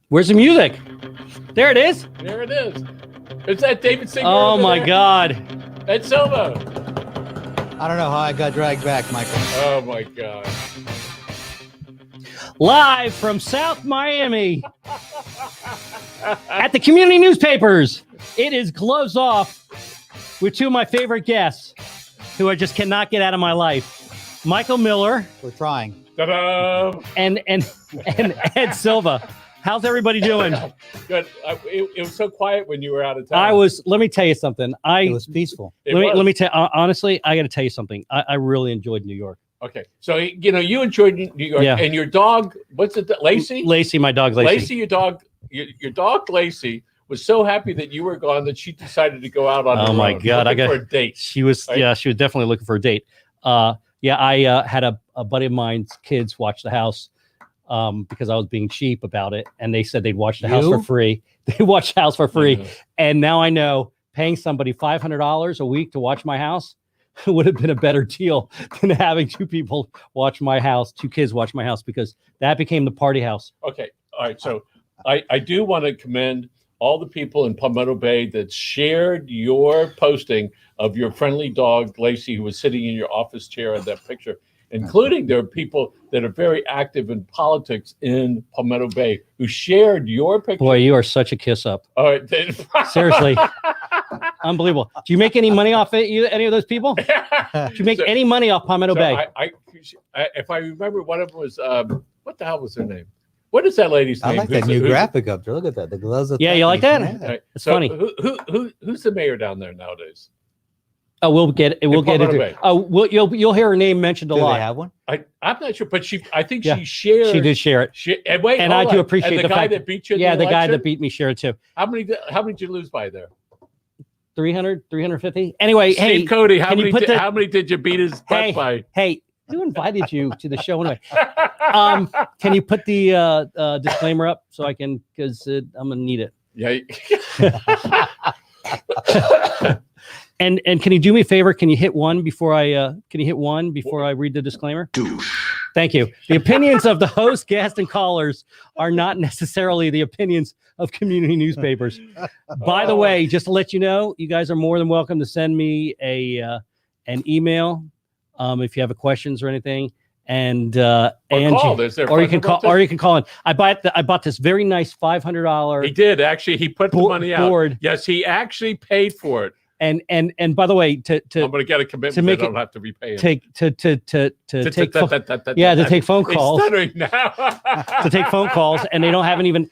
Where's the music? There it is. There it is. It's that David Singer. Oh my God. Ed Silva. I don't know how I got dragged back, Michael. Oh my God. Live from South Miami at the community newspapers. It is Gloves Off with two of my favorite guests who I just cannot get out of my life. Michael Miller. We're trying. Ta-da! And Ed Silva. How's everybody doing? Good. It was so quiet when you were out of town. Let me tell you something. It was peaceful. Let me tell honestly, I got to tell you something. I really enjoyed New York. Okay. So, you enjoyed New York. Yeah. And your dog, what's it, Lacey? Lacey, my dog Lacey. Lacey, your dog Lacey was so happy that you were gone that she decided to go out on her own. Oh my God. I got for a date. She was, right? Yeah, she was definitely looking for a date. I had a buddy of mine's kids watch the house because I was being cheap about it. And they said they'd watch the house for free. They watched the house for free. Mm-hmm. And now I know paying somebody $500 a week to watch my house would have been a better deal than having two people watch my house, two kids watch my house, because that became the party house. Okay. All right. So I do want to commend all the people in Palmetto Bay that shared your posting of your friendly dog, Lacey, who was sitting in your office chair in that picture, including there are people that are very active in politics in Palmetto Bay who shared your picture. Boy, you are such a kiss up. All right. Seriously. Unbelievable. Do you make any money off it, any of those people? Do you make any money off Palmetto Bay? If I remember, one of them was, what the hell was her name? What is that lady's name? I like that new graphic up there. Look at that. The gloves. Yeah, you like that? Yeah. It's funny. Who's the mayor down there nowadays? Oh, we'll get into it. Oh, you'll hear her name mentioned a lot. Do they have one? I'm not sure, but I think she shared. She did share it. And I do appreciate the guy that beat you. Yeah, the guy that beat me shared it too. How many did you lose by there? 300, 350. Anyway, Steve Cody, how many did you beat his butt by? Hey, who invited you to the show anyway? Can you put the disclaimer up so I can, because I'm gonna need it. Yeah. And can you do me a favor? Can you hit one before I read the disclaimer? Thank you. The opinions of the host, guests, and callers are not necessarily the opinions of community newspapers. By the way, just to let you know, you guys are more than welcome to send me an email if you have questions or anything. And Angie, or you can call in. I bought this very nice $500. He did actually. He put the money out. Board. Yes, he actually paid for it. And by the way, I'm going to get a commitment to make I don't have to be paying. Take phone calls. It's stuttering now. To take phone calls, and they haven't even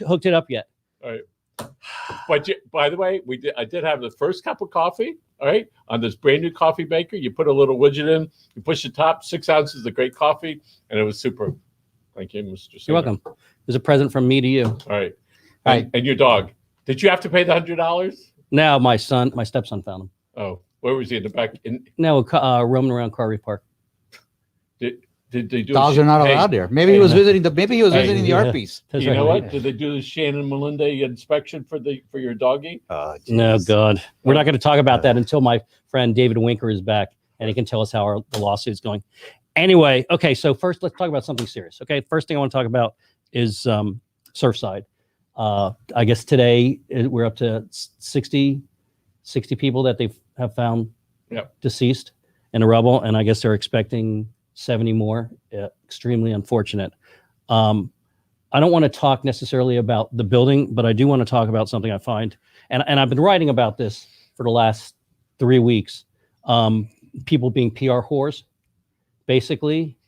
hooked it up yet. All right. But by the way, I did have the first cup of coffee. All right, on this brand new coffee maker, you put a little widget in, you push the top, 6 ounces of great coffee, and it was super. Thank you, Mr. Singer. You're welcome. There's a present from me to you. All right. And your dog. Did you have to pay the $100? No, my stepson found him. Oh, where was he in the back? No, roaming around Carvey Park. Did they do? Dogs are not allowed there. Maybe he was visiting the art piece. You know what? Did they do the Shannon Melinda inspection for your doggie? No, God, we're not going to talk about that until my friend David Winker is back and he can tell us how the lawsuit's going. Anyway, okay. So first, let's talk about something serious. Okay, first thing I want to talk about is Surfside. I guess today we're up to 60 people that they have found deceased in the rubble, and I guess they're expecting 70 more. Extremely unfortunate. I don't want to talk necessarily about the building, but I do want to talk about something I find, and I've been writing about this for the last 3 weeks. People being PR whores, basically,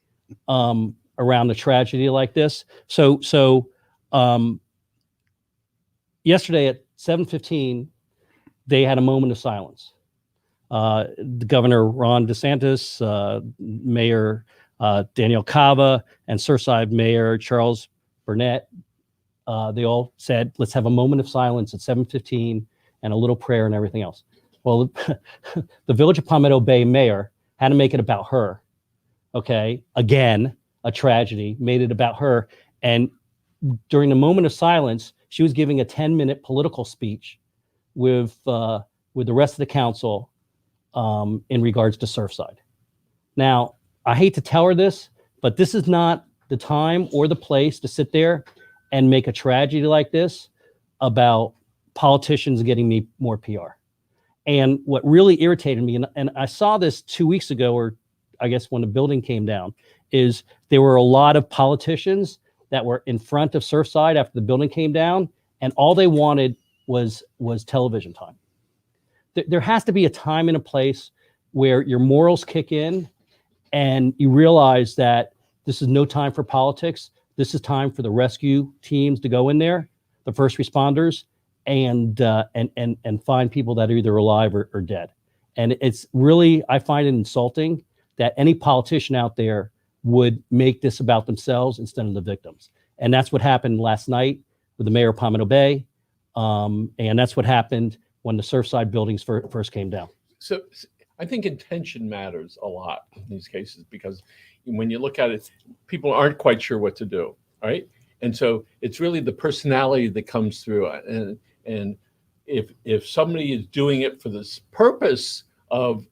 around a tragedy like this. So. Yesterday at 7:15, they had a moment of silence. The Governor Ron DeSantis, Mayor Daniel Cava, and Surfside Mayor Charles Burnett, they all said, let's have a moment of silence at 7:15 and a little prayer and everything else. Well, the Village of Palmetto Bay mayor had to make it about her. Okay, again, a tragedy, made it about her. And during the moment of silence, she was giving a 10-minute political speech with the rest of the council in regards to Surfside. Now, I hate to tell her this, but this is not the time or the place to sit there and make a tragedy like this about politicians getting me more PR. And what really irritated me, and I saw this 2 weeks ago, or I guess when the building came down, is there were a lot of politicians that were in front of Surfside after the building came down, and all they wanted was television time. There has to be a time and a place where your morals kick in and you realize that this is no time for politics. This is time for the rescue teams to go in there, the first responders, and find people that are either alive or dead. And it's really, I find it insulting that any politician out there would make this about themselves instead of the victims. And that's what happened last night with the mayor of Palmetto Bay. And that's what happened when the Surfside buildings first came down. So I think intention matters a lot in these cases, because when you look at it, people aren't quite sure what to do, right? And so it's really the personality that comes through. And if somebody is doing it for this purpose of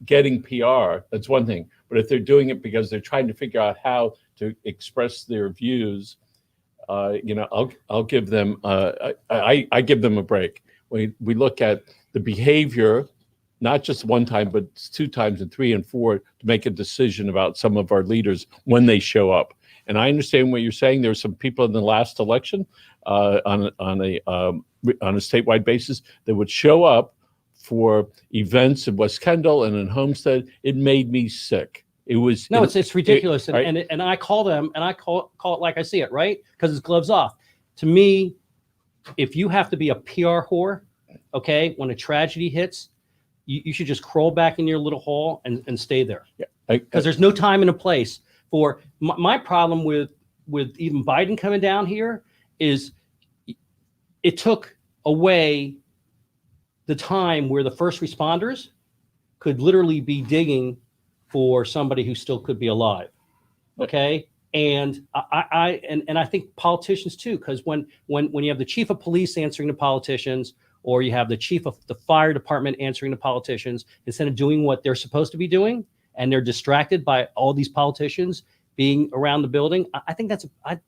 getting PR, that's one thing. But if they're doing it because they're trying to figure out how to express their views, I'll give them I give them a break. We look at the behavior, not just one time, but 2 times and 3 and 4, to make a decision about some of our leaders when they show up. And I understand what you're saying. There were some people in the last election on a statewide basis that would show up for events in West Kendall and in Homestead. It made me sick. It was it's ridiculous, right? and I call them, and I call it like I see it, right? Because it's gloves off. To me, if you have to be a PR whore, okay, when a tragedy hits, you should just crawl back in your little hole and stay there. Yeah, because there's no time and a place for my problem with even Biden coming down here is it took away the time where the first responders could literally be digging for somebody who still could be alive. Okay. And I think politicians too, because when you have the chief of police answering to politicians, or you have the chief of the fire department answering to politicians, instead of doing what they're supposed to be doing, and they're distracted by all these politicians being around the building, I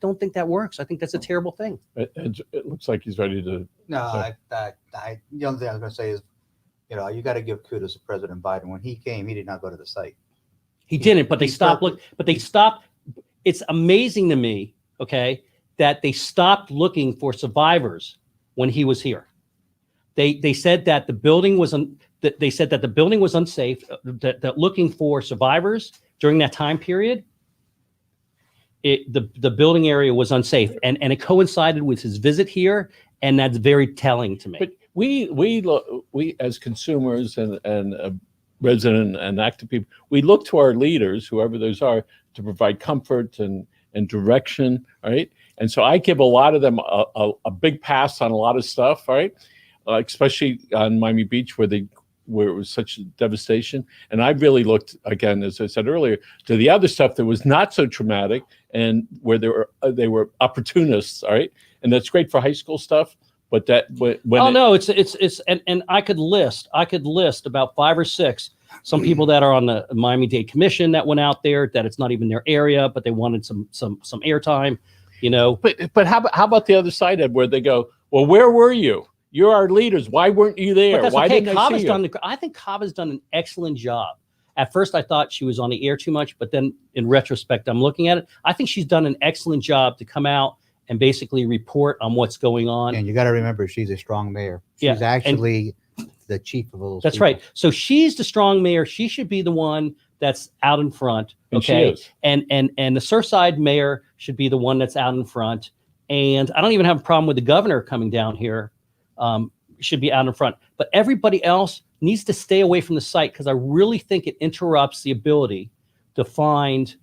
don't think that works. I think that's a terrible thing. It looks like he's ready to. No, the only thing I was going to say is, you got to give kudos to President Biden. When he came, he did not go to the site. He didn't, but they stopped. But they stopped. It's amazing to me, okay, that they stopped looking for survivors when he was here. They said that the building was the building was unsafe. That looking for survivors during that time period, the building area was unsafe, and it coincided with his visit here, and that's very telling to me. But we as consumers and resident and active people, we look to our leaders, whoever those are, to provide comfort and direction, right? And so I give a lot of them a big pass on a lot of stuff, right? Especially on Miami Beach, where it was such devastation. And I really looked, again, as I said earlier, to the other stuff that was not so traumatic and where they were opportunists, all right? And that's great for high school stuff. But and I could list about 5 or 6 some people that are on the Miami-Dade Commission that went out there, that it's not even their area, but they wanted some airtime, But how about the other side, Ed, where they go, well, where were you? You're our leaders. Why weren't you there? But that's Why okay. didn't I see you? I think Cava's done an excellent job. At first, I thought she was on the air too much, but then in retrospect, I'm looking at it. I think she's done an excellent job to come out and basically report on what's going on. And you got to remember, she's a strong mayor. She's actually the chief of those. That's people. Right. So she's the strong mayor. She should be the one that's out in front. Okay. And the Surfside mayor should be the one that's out in front. And I don't even have a problem with the governor coming down here. Should be out in front. But everybody else needs to stay away from the site, because I really think it interrupts the ability to find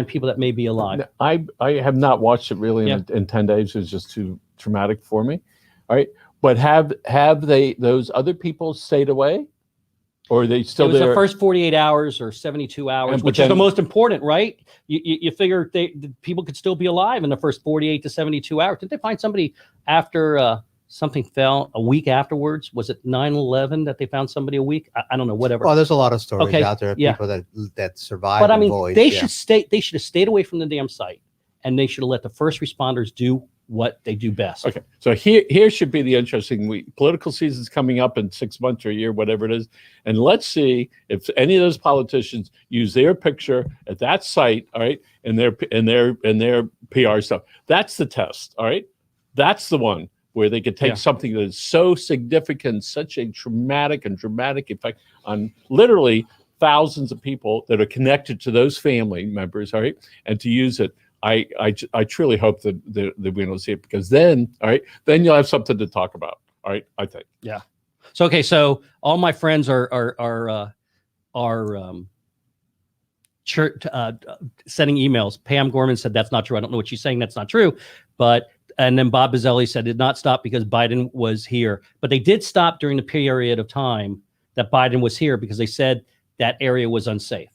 people that may be alive. I have not watched it really in 10 days. It was just too traumatic for me. All right. But have those other people stayed away? Or are they still there? It was the first 48 hours or 72 hours, which is the most important, right? You figure the people could still be alive in the first 48 to 72 hours. Did they find somebody after something fell a week afterwards? Was it 9/11 that they found somebody a week? I don't know, whatever. Well, there's a lot of stories out there of people that survived. But I mean, they should have stayed away from the damn site and they should have let the first responders do what they do best. Okay, so here should be the interesting week. Political season's coming up in 6 months or a year, whatever it is, and let's see if any of those politicians use their picture at that site, all right, and their PR stuff. That's the test, all right. That's the one where they could take something that is so significant, such a traumatic and dramatic effect on literally thousands of people that are connected to those family members, all right, and to use it. I truly hope that we don't see it, because then, all right, then you'll have something to talk about. All right, I think. Yeah. So okay, so all my friends are sending emails. Pam Gorman said that's not true. I don't know what she's saying. That's not true. But and then Bob Bazzelli said did not stop because Biden was here. But they did stop during the period of time that Biden was here, because they said that area was unsafe.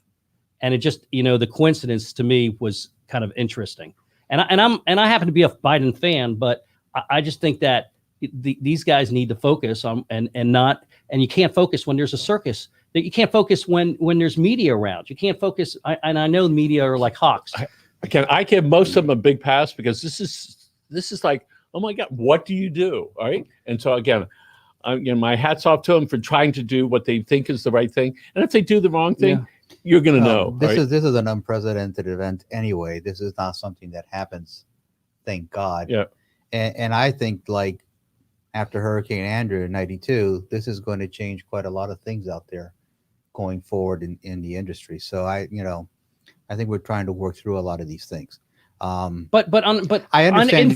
And it just, the coincidence to me was kind of interesting. And I happen to be a Biden fan, but I just think that these guys need to focus on and you can't focus when there's a circus. That you can't focus when there's media around. You can't focus. I know media are like hawks. I give most of them a big pass, because this is like, oh my God, what do you do? All right. And so again, my hat's off to them for trying to do what they think is the right thing. And if they do the wrong thing, you're going to know. This is an unprecedented event anyway. This is not something that happens, thank God. Yeah. And I think, like, after Hurricane Andrew in '92, this is going to change quite a lot of things out there going forward in the industry. So I think we're trying to work through a lot of these things. But I understand.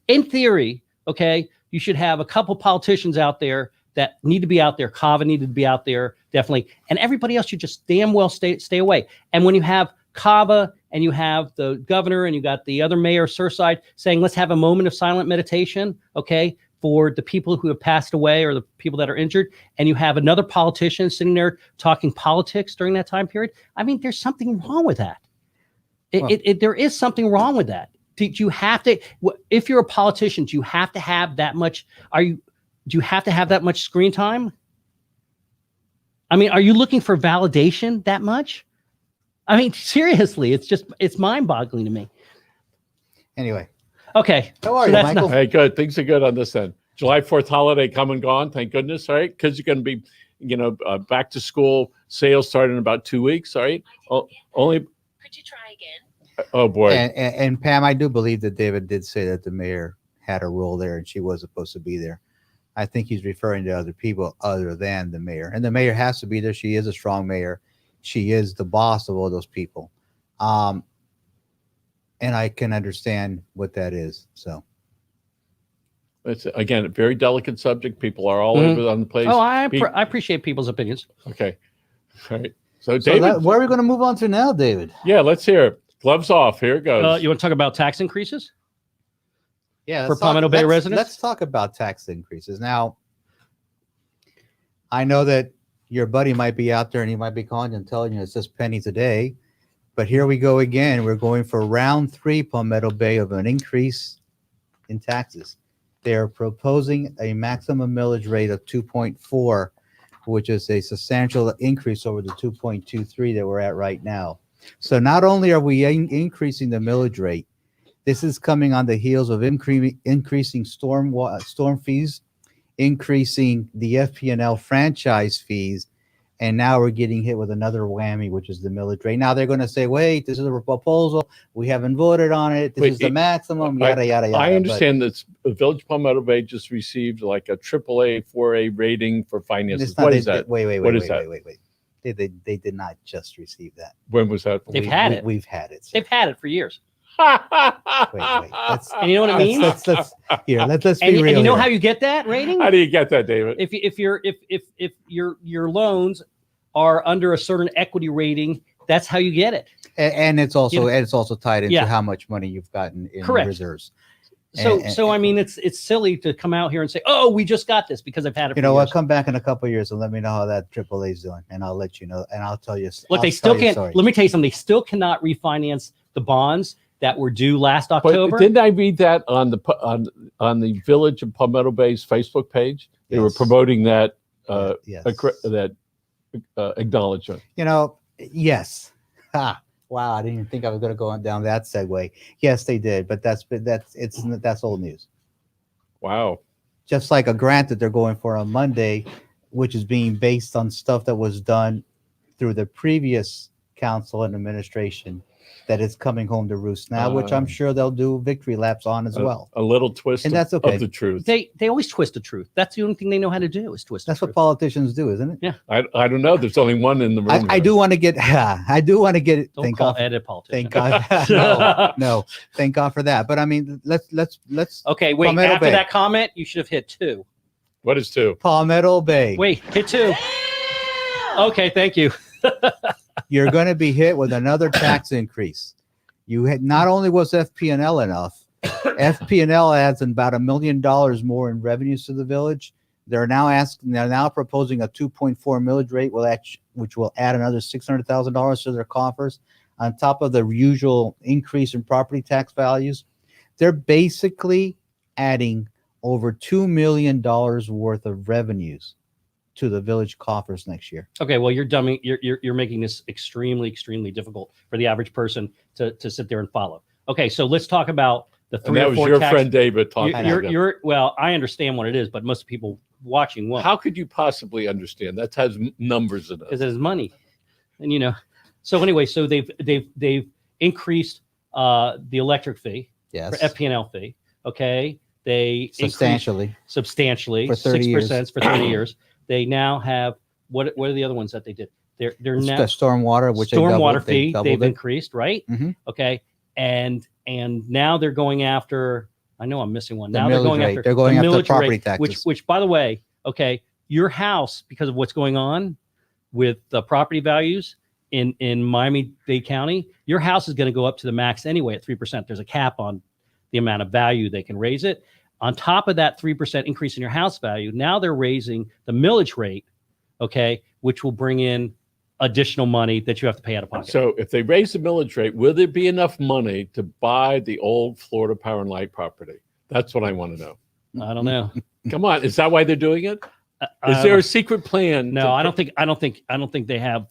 In theory, okay, you should have a couple politicians out there that need to be out there. Kava needed to be out there, definitely. And everybody else should just damn well stay away. And when you have Kava and you have the governor and you got the other mayor, Surfside, saying, let's have a moment of silent meditation, okay, for the people who have passed away or the people that are injured, and you have another politician sitting there talking politics during that time period, I mean, there's something wrong with that. There is something wrong with that. Do you have to, if you're a politician, do you have to have that much, do you have to have that much screen time? I mean, are you looking for validation that much? I mean, seriously, it's mind-boggling to me. Anyway. Okay. How are you, Michael? Hey, good. Things are good on this end. July 4th holiday come and gone, thank goodness, all right? Kids are going to be, back to school, sales start in about 2 weeks, all right? Only. Could you try again? Oh, boy. And Pam, I do believe that David did say that the mayor had a role there and she was supposed to be there. I think he's referring to other people other than the mayor. And the mayor has to be there. She is a strong mayor. She is the boss of all those people. And I can understand what that is. So it's, again, a very delicate subject. People are all over on the place. Oh, I appreciate people's opinions. Okay. All right. So David. Where are we going to move on to now, David? Yeah, let's hear it. Gloves off. Here it goes. You want to talk about tax increases? Yeah, for Palmetto Bay residents? Let's talk about tax increases. Now, I know that your buddy might be out there and he might be calling and telling you it's just pennies a day, but here we go again. We're going for round 3, Palmetto Bay, of an increase in taxes. They're proposing a maximum millage rate of 2.4, which is a substantial increase over the 2.23 that we're at right now. So not only are we increasing the millage rate, this is coming on the heels of increasing storm fees, increasing the FP&L franchise fees, and now we're getting hit with another whammy, which is the millage rate. Now they're going to say, wait, this is a proposal. We haven't voted on it. This is the maximum, yada, yada, yada. I understand that the Village of Palmetto Bay just received like a AAA 4A rating for finances. What is that? Wait. They did not just receive that. When was that? They've had it. We've had it. They've had it for years. Wait. And you know what it means? Let's be real. And you know how you get that rating? How do you get that, David? If your loans are under a certain equity rating, that's how you get it. And it's also tied into how much money you've gotten in reserves. So I mean, it's silly to come out here and say, "Oh, we just got this," because I've had it. You know what? Come back in a couple of years and let me know how that AAA is doing, and I'll let you know, and I'll tell you. Look, they still can't. Let me tell you something. They still cannot refinance the bonds that were due last October. But didn't I read that on the Village of Palmetto Bay's Facebook page? They were promoting that that acknowledgement. Yes. Wow, I didn't even think I was going to go on down that segue. Yes, they did, but that's old news. Wow. Just like a grant that they're going for on Monday, which is being based on stuff that was done through the previous council and administration, that is coming home to roost now, which I'm sure they'll do victory laps on as well. A little twist And that's okay. of the truth. They always twist the truth. That's the only thing they know how to do is twist. That's the what truth. politicians do, isn't it? Yeah. I don't know. There's only one in the room. I do want to get. I do want to get it. Don't Thank call God. Ed a politician. Thank God. No, no. Thank God for that. But I mean, let's. Okay, wait. Palmetto After Bay. that comment, you should have hit 2. What is 2? Palmetto Bay. Wait, hit 2. Okay, thank you. You're going to be hit with another tax increase. You had not only was FP&L enough, FP&L adds about $1 million more in revenues to the village. They're now proposing a 2.4 millage rate, which will add another $600,000 to their coffers, on top of the usual increase in property tax values. They're basically adding over $2 million worth of revenues to the village coffers next year. Okay, well, you're making this extremely, extremely difficult for the average person to sit there and follow. Okay, so let's talk about the 3 And that or was 4 your tax. friend David talking. Well, I understand what it is, but most people watching won't. How could you possibly understand? That has numbers in Because it. it is money, and So anyway, so they've increased the electric fee, Yes. for FP&L fee. Okay, they Substantially. substantially For 30 years. 6% for 30 years. They now have what are the other ones that they did? They're It's now the stormwater, which stormwater they fee doubled they've it. increased, right? Mhm. Okay, and now they're going after. I know I'm missing one. The Now they're millage going rate. after They're going the after millage property rate, taxes. which by the way, okay, your house, because of what's going on with the property values in Miami-Dade County, your house is going to go up to the max anyway at 3%. There's a cap on the amount of value they can raise it. On top of that 3% increase in your house value, now they're raising the millage rate, okay, which will bring in additional money that you have to pay out of pocket. So if they raise the millage rate, will there be enough money to buy the old Florida Power and Light property? That's what I want to know. I don't know. Come on, is that why they're doing it? Is there a secret plan? No, I don't think they have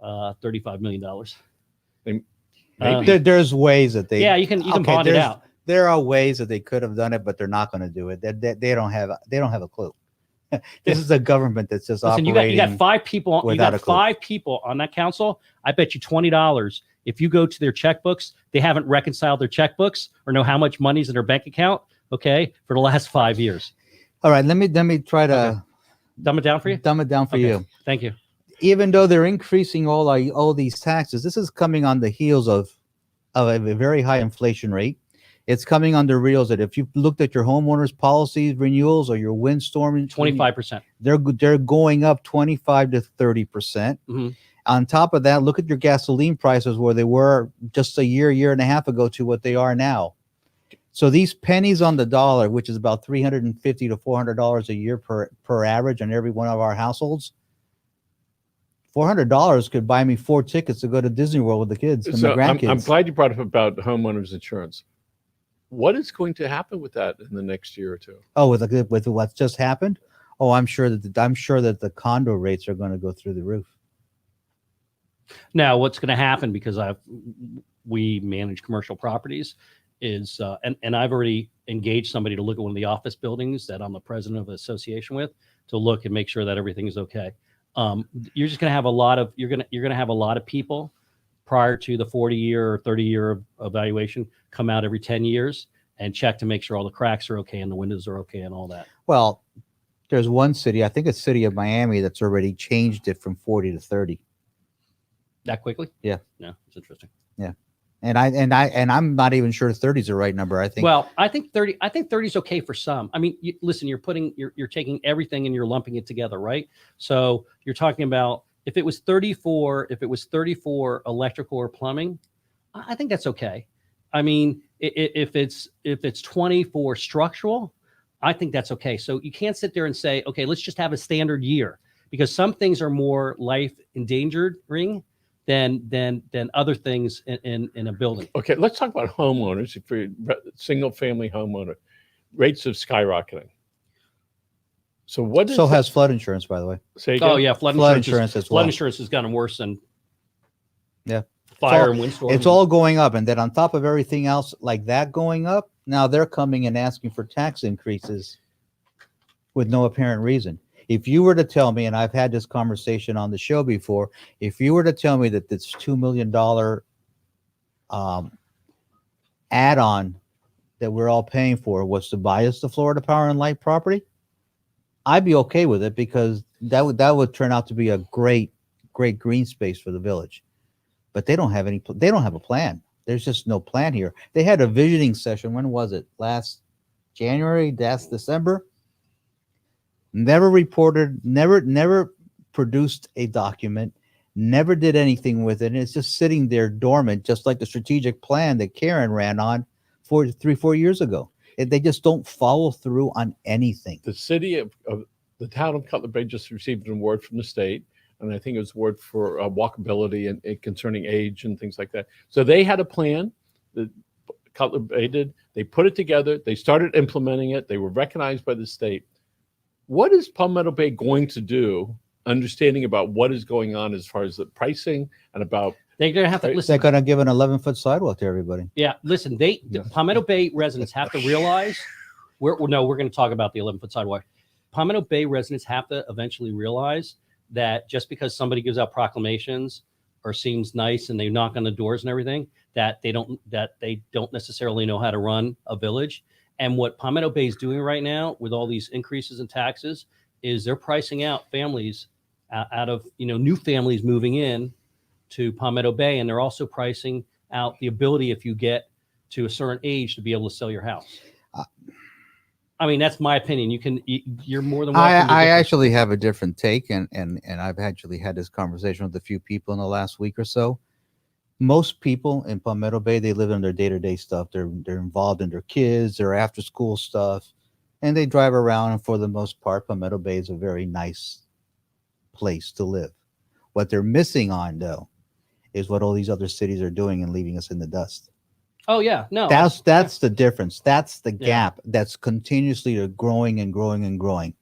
$35 million. Maybe. There's ways that they. Yeah, you can Okay, bond it there's- out. There are ways that they could have done it, but they're not going to do it. They don't have a clue. This is a government that's just Listen, operating. you got 5 people. You without got a clue. 5 people on that council. I bet you $20. If you go to their checkbooks, they haven't reconciled their checkbooks or know how much money's in their bank account. Okay, for the last 5 years. All right, let me try to Dumb it down for you. dumb it down for Okay. you. Thank you. Even though they're increasing all these taxes, this is coming on the heels of a very high inflation rate. It's coming on the reels that if you've looked at your homeowners policies renewals or your windstorm 25%. they're going up 25 to 30%. Mhm. On top of that, look at your gasoline prices where they were just a year and a half ago to what they are now. So these pennies on the dollar, which is about $350 to $400 a year per average on every one of our households, $400 could buy me 4 tickets to go to Disney World with the kids and So the grandkids. I'm glad you brought up about homeowners insurance. What is going to happen with that in the next year or two? Oh, with what's just happened? Oh, I'm sure that the condo rates are going to go through the roof. Now, what's going to happen, because we manage commercial properties, is and I've already engaged somebody to look at one of the office buildings that I'm the president of the association with, to look and make sure that everything is okay. You're just going to have you're going to have a lot of people prior to the 40-year or 30-year evaluation come out every 10 years and check to make sure all the cracks are okay and the windows are okay and all that. Well, there's one city, I think it's city of Miami, that's already changed it from 40 to 30. That quickly? Yeah. No, it's interesting. And I'm not even sure 30 is the right number. I think. Well, I think 30 is okay for some. I mean, listen, you're taking everything and you're lumping it together, right? So you're talking about if it was 34 electrical or plumbing, I think that's okay. I mean, if it's 24 structural, I think that's okay. So you can't sit there and say, okay, let's just have a standard year, because some things are more life endangering than other things in a building. Okay, let's talk about homeowners. If you're a single family homeowner, rates of skyrocketing. So what is has flood insurance, by the way. say again? Oh yeah, flood Flood insurance. insurance as Flood well. insurance has gotten worse than Flood fire and windstorm. It's all going up. And then on top of everything else like that going up, now they're coming and asking for tax increases with no apparent reason. If you were to tell me, and I've had this conversation on the show before, if you were to tell me that this $2 million add-on that we're all paying for was to buy us the Florida Power and Light property, I'd be okay with it, because that would turn out to be a great green space for the village. But they don't have a plan. There's just no plan here. They had a visioning session. When was it? Last January? That's December. Never reported, never produced a document, never did anything with it. And it's just sitting there dormant, just like the strategic plan that Karen ran on 4 years ago. They just don't follow through on anything. The city of the town of Cutler Bay just received an award from the state, and I think it was an award for walkability and concerning age and things like that. So they had a plan that Cutler Bay did. They put it together. They started implementing it. They were recognized by the state. What is Palmetto Bay going to do, understanding about what is going on as far as the pricing and about... They're going to have to listen. They're going to give an 11-foot sidewalk to everybody. Yeah, listen, the Palmetto Bay residents have to realize, we're going to talk about the 11-foot sidewalk. Palmetto Bay residents have to eventually realize that just because somebody gives out proclamations or seems nice and they knock on the doors and everything, that they don't necessarily know how to run a village. And what Palmetto Bay is doing right now with all these increases in taxes is they're pricing out families out of, new families moving in to Palmetto Bay. And they're also pricing out the ability, if you get to a certain age, to be able to sell your house. I mean, that's my opinion. You're more than welcome. I actually have a different take, and I've actually had this conversation with a few people in the last week or so. Most people in Palmetto Bay, they live in their day-to-day stuff. They're involved in their kids, their after-school stuff, and they drive around. And for the most part, Palmetto Bay is a very nice place to live. What they're missing on, though, is what all these other cities are doing and leaving us in the dust. Oh yeah, no. That's the difference. That's the gap that's continuously growing and growing and growing.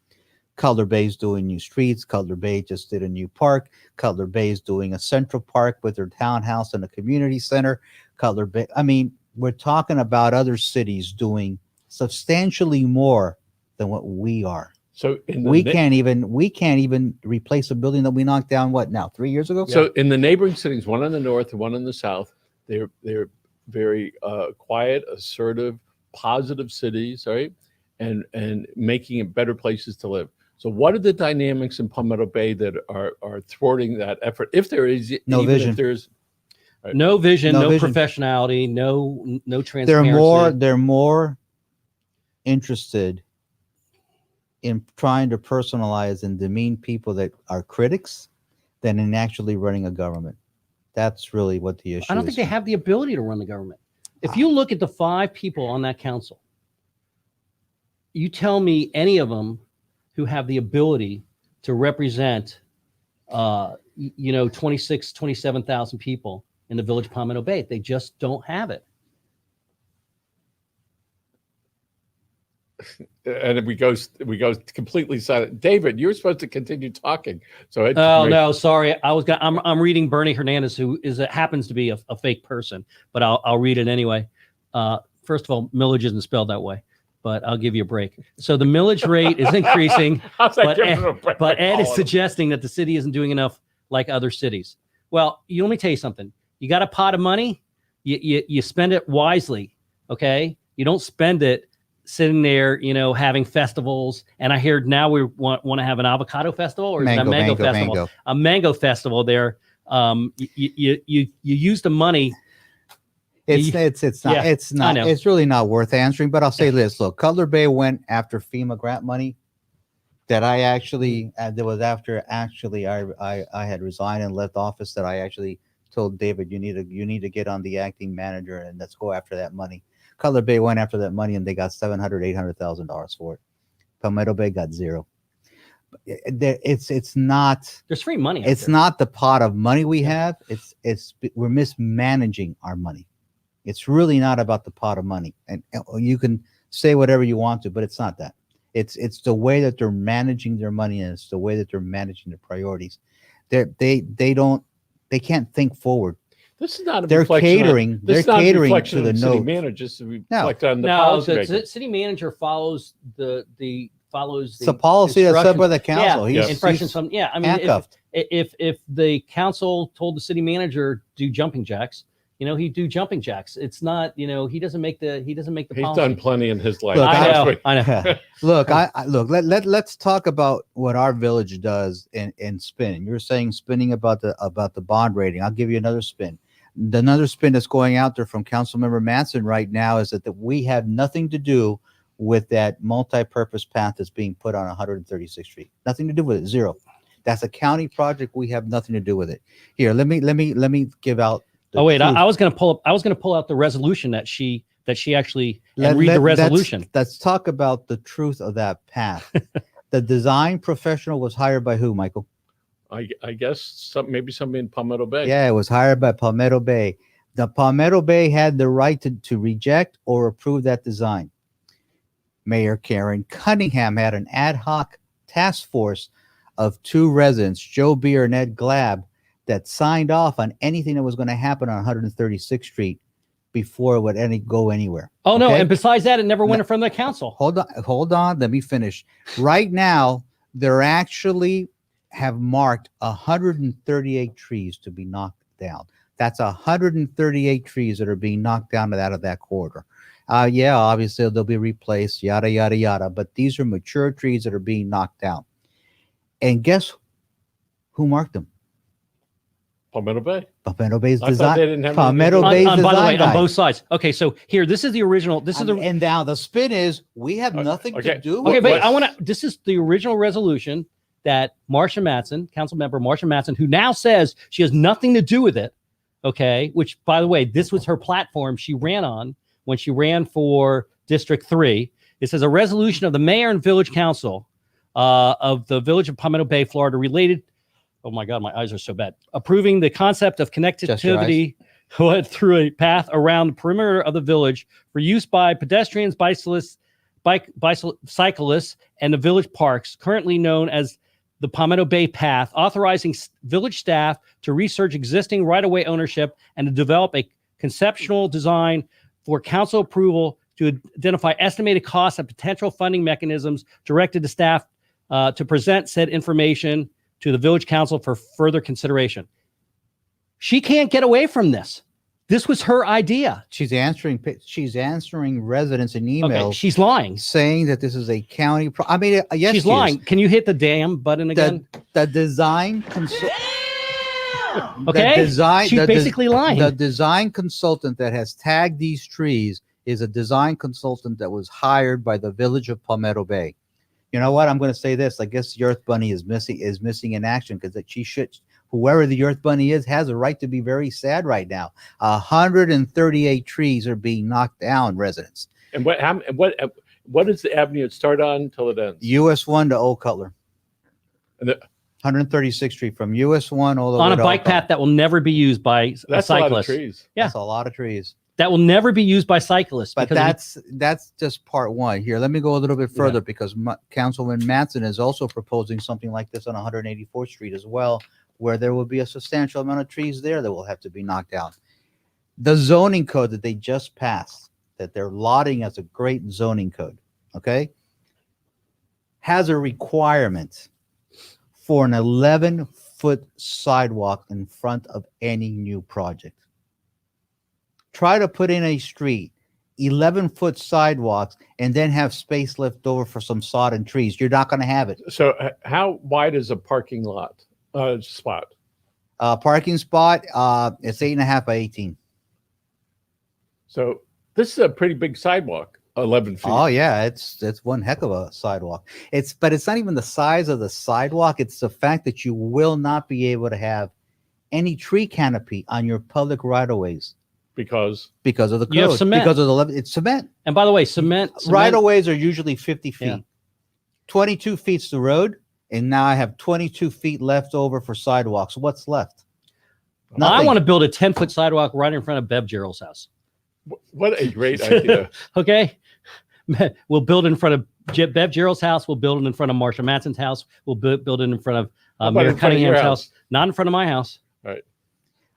Cutler Bay's doing new streets. Cutler Bay just did a new park. Cutler Bay is doing a central park with their townhouse and a community center. Cutler Bay, I mean, we're talking about other cities doing substantially more than what we are. So we can't even replace a building that we knocked down 3 years ago. So in the neighboring cities, one in the north and one in the south, they're very quiet, assertive, positive cities, right? And making it better places to live. So what are the dynamics in Palmetto Bay that are thwarting that effort? If there is no vision, if there's right. no vision, no professionality, no transparency. They're more interested in trying to personalize and demean people that are critics than in actually running a government. That's really what the issue is. I don't think they have the ability to run the government. If you look at the 5 people on that council, you tell me any of them who have the ability to represent, 26, 27,000 people in the village of Palmetto Bay. They just don't have it. And we go completely silent. David, you're supposed to continue talking. So no, sorry. I'm reading Bernie Hernandez, who happens to be a fake person, but I'll read it anyway. First of all, millage isn't spelled that way, but I'll give you a break. So the millage rate is increasing, but Ed is suggesting that the city isn't doing enough like other cities. Well, let me tell you something. You got a pot of money, you spend it wisely, okay? You don't spend it sitting there, having festivals. And I hear now we want to have an avocado festival, or is it a mango festival? Mango. A mango festival there. You use the money. It's really not worth answering, but I'll say this. Look, Cutler Bay went after FEMA grant money that I actually, that was after I had resigned and left office, that I actually told David, you need to get on the acting manager and let's go after that money. Cutler Bay went after that money and they got $800,000 for it. Palmetto Bay got zero. It's not. There's free money. It's not the pot of money we have. We're mismanaging our money. It's really not about the pot of money. And you can say whatever you want to, but it's not that. It's the way that they're managing their money, and it's the way that they're managing their priorities. They can't think forward. This is not a They're reflection on- catering. this They're is not a catering reflection to on the city note. manager, just to reflect on the No, policy the city manager follows the follows It's a policy that's set by instructions. the council. Yeah, He's instructions from I mean, handcuffed. if the council told the city manager do jumping jacks, he'd do jumping jacks. It's not, he doesn't make the He's policy. done plenty in his life. Look, I know. Look, look. Let's talk about what our village does in spinning. You're saying spinning about the bond rating. I'll give you another spin. Another spin that's going out there from Councilmember Manson right now is that we have nothing to do with that multi-purpose path that's being put on 136th Street. Nothing to do with it. Zero. That's a county project. We have nothing to do with it. Here, let me give out. Oh wait, truth. I was going to pull out the resolution that she actually and read the resolution. Let's talk about the truth of that path. The design professional was hired by who, Michael? I guess maybe somebody in Palmetto Bay. Yeah, it was hired by Palmetto Bay. The Palmetto Bay had the right to reject or approve that design. Mayor Karen Cunningham had an ad hoc task force of 2 residents, Joe Beer and Ed Glab, that signed off on anything that was going to happen on 136th Street before it would go anywhere. Oh no! Okay? And besides that, it never went in front of the council. Hold on. Let me finish. Right now, they're actually have marked 138 trees to be knocked down. That's 138 trees that are being knocked down out of that corridor. Yeah, obviously they'll be replaced, yada, yada, yada. But these are mature trees that are being knocked down. And guess who marked them? Palmetto Bay. Palmetto Bay's I thought design. they didn't have Palmetto anything Bay's to do By the way, design on guy. both sides. Okay, so here, this is the original. This is the And now the spin is we have nothing okay. to do okay. with But it. I want to. This is the original resolution that Marsha Matson, council member Marsha Matson, who now says she has nothing to do with it. Okay, which by the way, this was her platform she ran on when she ran for District 3. It says a resolution of the mayor and village council of the village of Palmetto Bay, Florida, related. Oh my God, my eyes are so bad. Approving the concept of connectivity through a path around the perimeter of the village for use by pedestrians, cyclists, and the village parks, currently known as the Palmetto Bay Path, authorizing village staff to research existing right-of-way ownership and to develop a conceptual design for council approval to identify estimated costs and potential funding mechanisms, directed to staff to present said information to the village council for further consideration. She can't get away from this. This was her idea. She's answering residents in emails. Okay, she's lying. Saying that this is a county. I mean, yes, She's she lying. is. Can you hit the damn button again? The design. Okay. She's basically lying. The design consultant that has tagged these trees is a design consultant that was hired by the village of Palmetto Bay. You know what? I'm going to say this. I guess the Earth Bunny is missing in action because that she should. Whoever the Earth Bunny is has a right to be very sad right now. 138 trees are being knocked down, residents. And what is the avenue it start on until it ends? US 1 to Old Cutler. And 136th Street from US 1 all the way on a to bike Old Cutler. path that will never be used by that's a a lot of cyclist. trees. Yeah. That's a lot of trees. That will never be used by cyclists. But because that's just part one. Here, let me go a little bit further because Councilman Matson is also proposing something like this on 184th Street as well, where there will be a substantial amount of trees there that will have to be knocked down. The zoning code that they just passed, that they're lauding as a great zoning code, okay, has a requirement for an 11-foot sidewalk in front of any new project. Try to put in a street, 11-foot sidewalks, and then have space left over for some sod and trees. You're not going to have it. So how wide is a parking lot spot? Parking spot, it's 8.5 by 18. So this is a pretty big sidewalk, 11 feet. Oh yeah, it's one heck of a sidewalk. But it's not even the size of the sidewalk. It's the fact that you will not be able to have any tree canopy on your public right-of-ways Because of the code. You have cement. Because of it's cement. and by the way, cement Right-of-ways are usually 50 feet. Yeah. 22 feet's the road, and now I have 22 feet left over for sidewalks. What's left? Now, I Nothing. want to build a 10-foot sidewalk right in front of Bev Gerald's house. what a great idea. Okay. We'll build in front of Bev Gerald's house. We'll build it in front of Marsha Matson's house. We'll build it in front How of about Mayor in front of your Cunningham's house? house. Not in front of my house.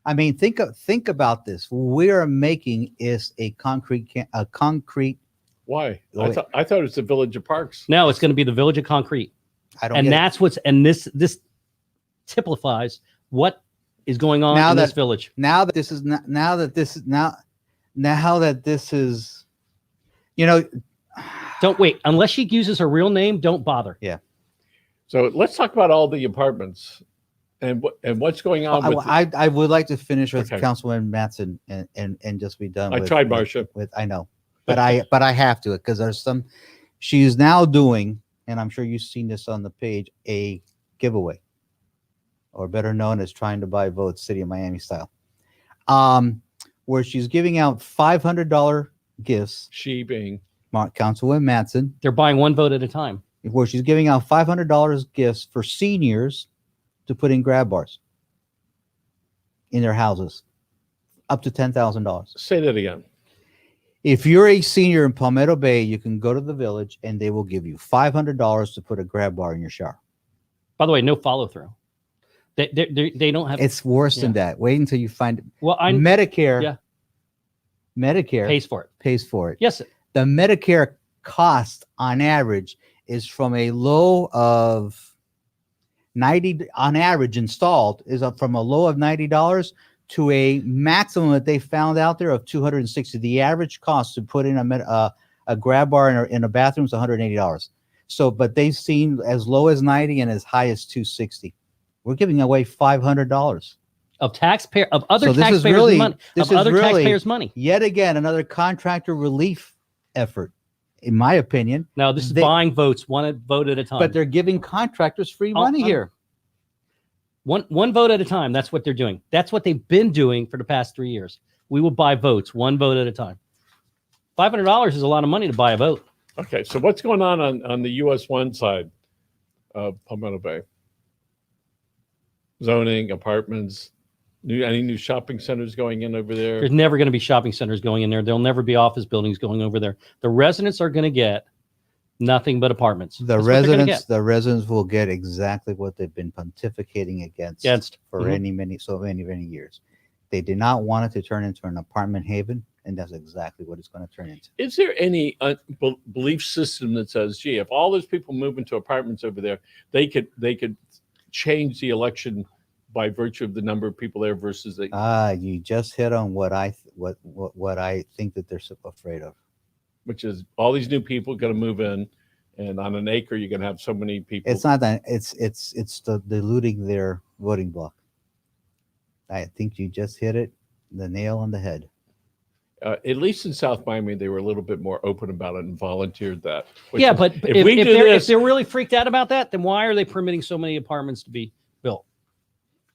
I mean, think about this. We're making is a concrete. Why? Oh, I thought it was the Village of Parks. No, it's going to be the Village of Concrete. I don't. And get it. that's what's, and this typifies what is going on Now in this that- village. now that this is you know, Don't wait. Unless she uses her real name, don't bother. So let's talk about all the apartments and what's going on with. I would like to finish with Okay. Councilman Matson and just be done. I tried, Marcia. With I know, but I have to because there's some. She's now doing, and I'm sure you've seen this on the page, a giveaway, or better known as trying to buy votes, City of Miami style, where she's giving out $500 gifts. She being Councilwoman Matson, They're buying one vote at a time. where she's giving out $500 gifts for seniors to put in grab bars in their houses, up to $10,000. say that again. If you're a senior in Palmetto Bay, you can go to the village and they will give you $500 to put a grab bar in your shower. By the way, no follow through. They don't have. It's worse than Yeah. that. Wait until you find it. Well, I Medicare. Yeah. Medicare pays for it. it. Yes. The Medicare cost on average is from a low of 90 on average installed is up from a low of $90 to a maximum that they found out there of $260. The average cost to put in a grab bar in a bathroom is $180. So, but they've seen as low as 90 and as high as $260. We're giving away $500. Of taxpayer of other So this is taxpayers' really- money. this Of is other really- taxpayers' money. Yet again, another contractor relief effort, in my opinion. No, this is They- buying votes one vote at a time. But they're giving contractors free Oh, money here. One vote at a time. That's what they're doing. That's what they've been doing for the past 3 years. We will buy votes one vote at a time. $500 is a lot of money to buy a vote. Okay, so what's going on the US 1 side of Palmetto Bay? Zoning, apartments, any new shopping centers going in over there? There's never going to be shopping centers going in there. There'll never be office buildings going over there. The residents are going to get nothing but apartments. The That's what they're gonna residents will get exactly what they've been pontificating against for Mhm. many years. They did not want it to turn into an apartment haven, and that's exactly what it's going to turn into. Is there any belief system that says, gee, if all those people move into apartments over there, they could change the election by virtue of the number of people there versus the You just hit on what I think that they're so afraid of. which is all these new people going to move in, and on an acre you're going to have so many people. It's not that it's the diluting their voting block. I think you just hit it the nail on the head. At least in South Miami, they were a little bit more open about it and volunteered that. which Yeah, is- but if they're really freaked out about that, then why are they permitting so many apartments to be built?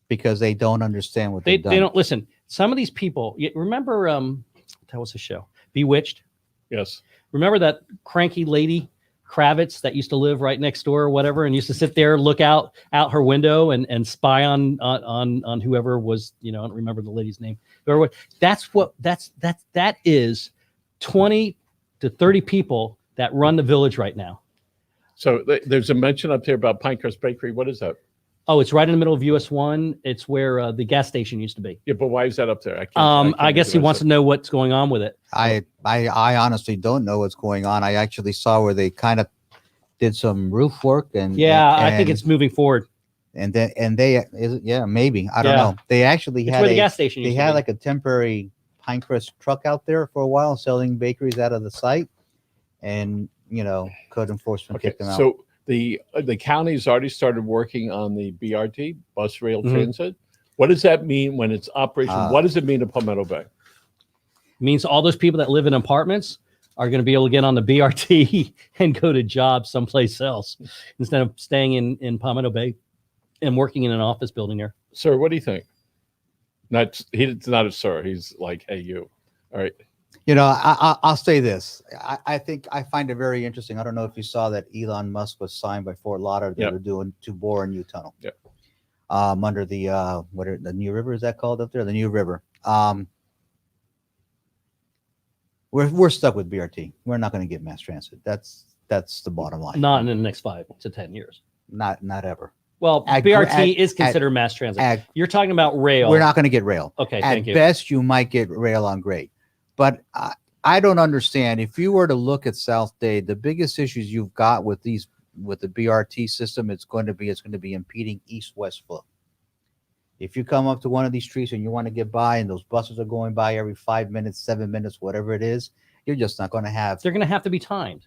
Because they don't understand what They they've done. don't listen. Some of these people, remember, that was a show, Bewitched. yes, Remember that cranky lady Kravitz that used to live right next door or whatever, and used to sit there, look out her window and spy on whoever was, I don't remember the lady's name. That is 20 to 30 people that run the village right now. so there's a mention up there about Pinecrest Bakery. What is that? Oh, it's right in the middle of US 1. It's where the gas station used to be. Yeah, but why is that up there? I can't I guess he wants to know what's going on with it. I honestly don't know what's going on. I actually saw where they kind of did some roof work and I think it's moving forward. maybe I don't Yeah. know. They actually It's had where the gas station they used to had be. like a temporary Pinecrest truck out there for a while selling bakeries out of the site, and code enforcement Okay, kicked them out. so the county's already started working on the BRT, bus rail Mhm. transit. What does that mean when it's operational? Ah. What does it mean to Palmetto Bay? Means all those people that live in apartments are going to be able to get on the BRT and go to jobs someplace else instead of staying in Palmetto Bay and working in an office building there. Sir, what do you think? He's not a sir. He's like, hey, you. All right. I'll say this. I think I find it very interesting. I don't know if you saw that Elon Musk was signed by Fort Lauderdale. Yep. They're doing to bore a new tunnel. Yep. Under the the New River, is that called up there? The New River. We're stuck with BRT. We're not going to get mass transit. That's the bottom line. Not in the next 5 to 10 years. Not ever. Well, At- BRT at- is considered mass transit. at- You're talking about rail. we're not going to get rail. Okay, At thank you. best, you might get rail on grade. But I don't understand. If you were to look at South Dade, the biggest issues you've got with the BRT system, it's going to be impeding east-west flow. If you come up to one of these streets and you want to get by and those buses are going by every 5 minutes, 7 minutes, whatever it is, you're just not going to have. They're going to have to be timed.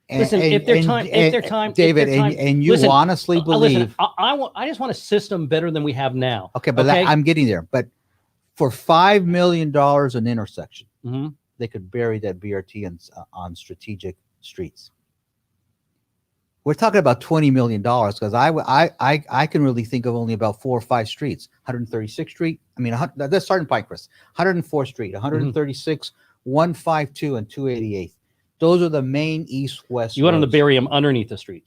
And, Listen, if they're timed, David, and you listen, honestly believe. Listen, I just want a system better than we have now. Okay, but okay? I'm getting there. But for $5 million an intersection, Mhm. they could bury that BRT on strategic streets. We're talking about $20 million because I can really think of only about 4 or 5 streets. 136th Street. I mean, that's starting Pinecrest. 104th Street, 136, 152, and 288th. Those are the main east-west. You want them to roads. bury them underneath the street.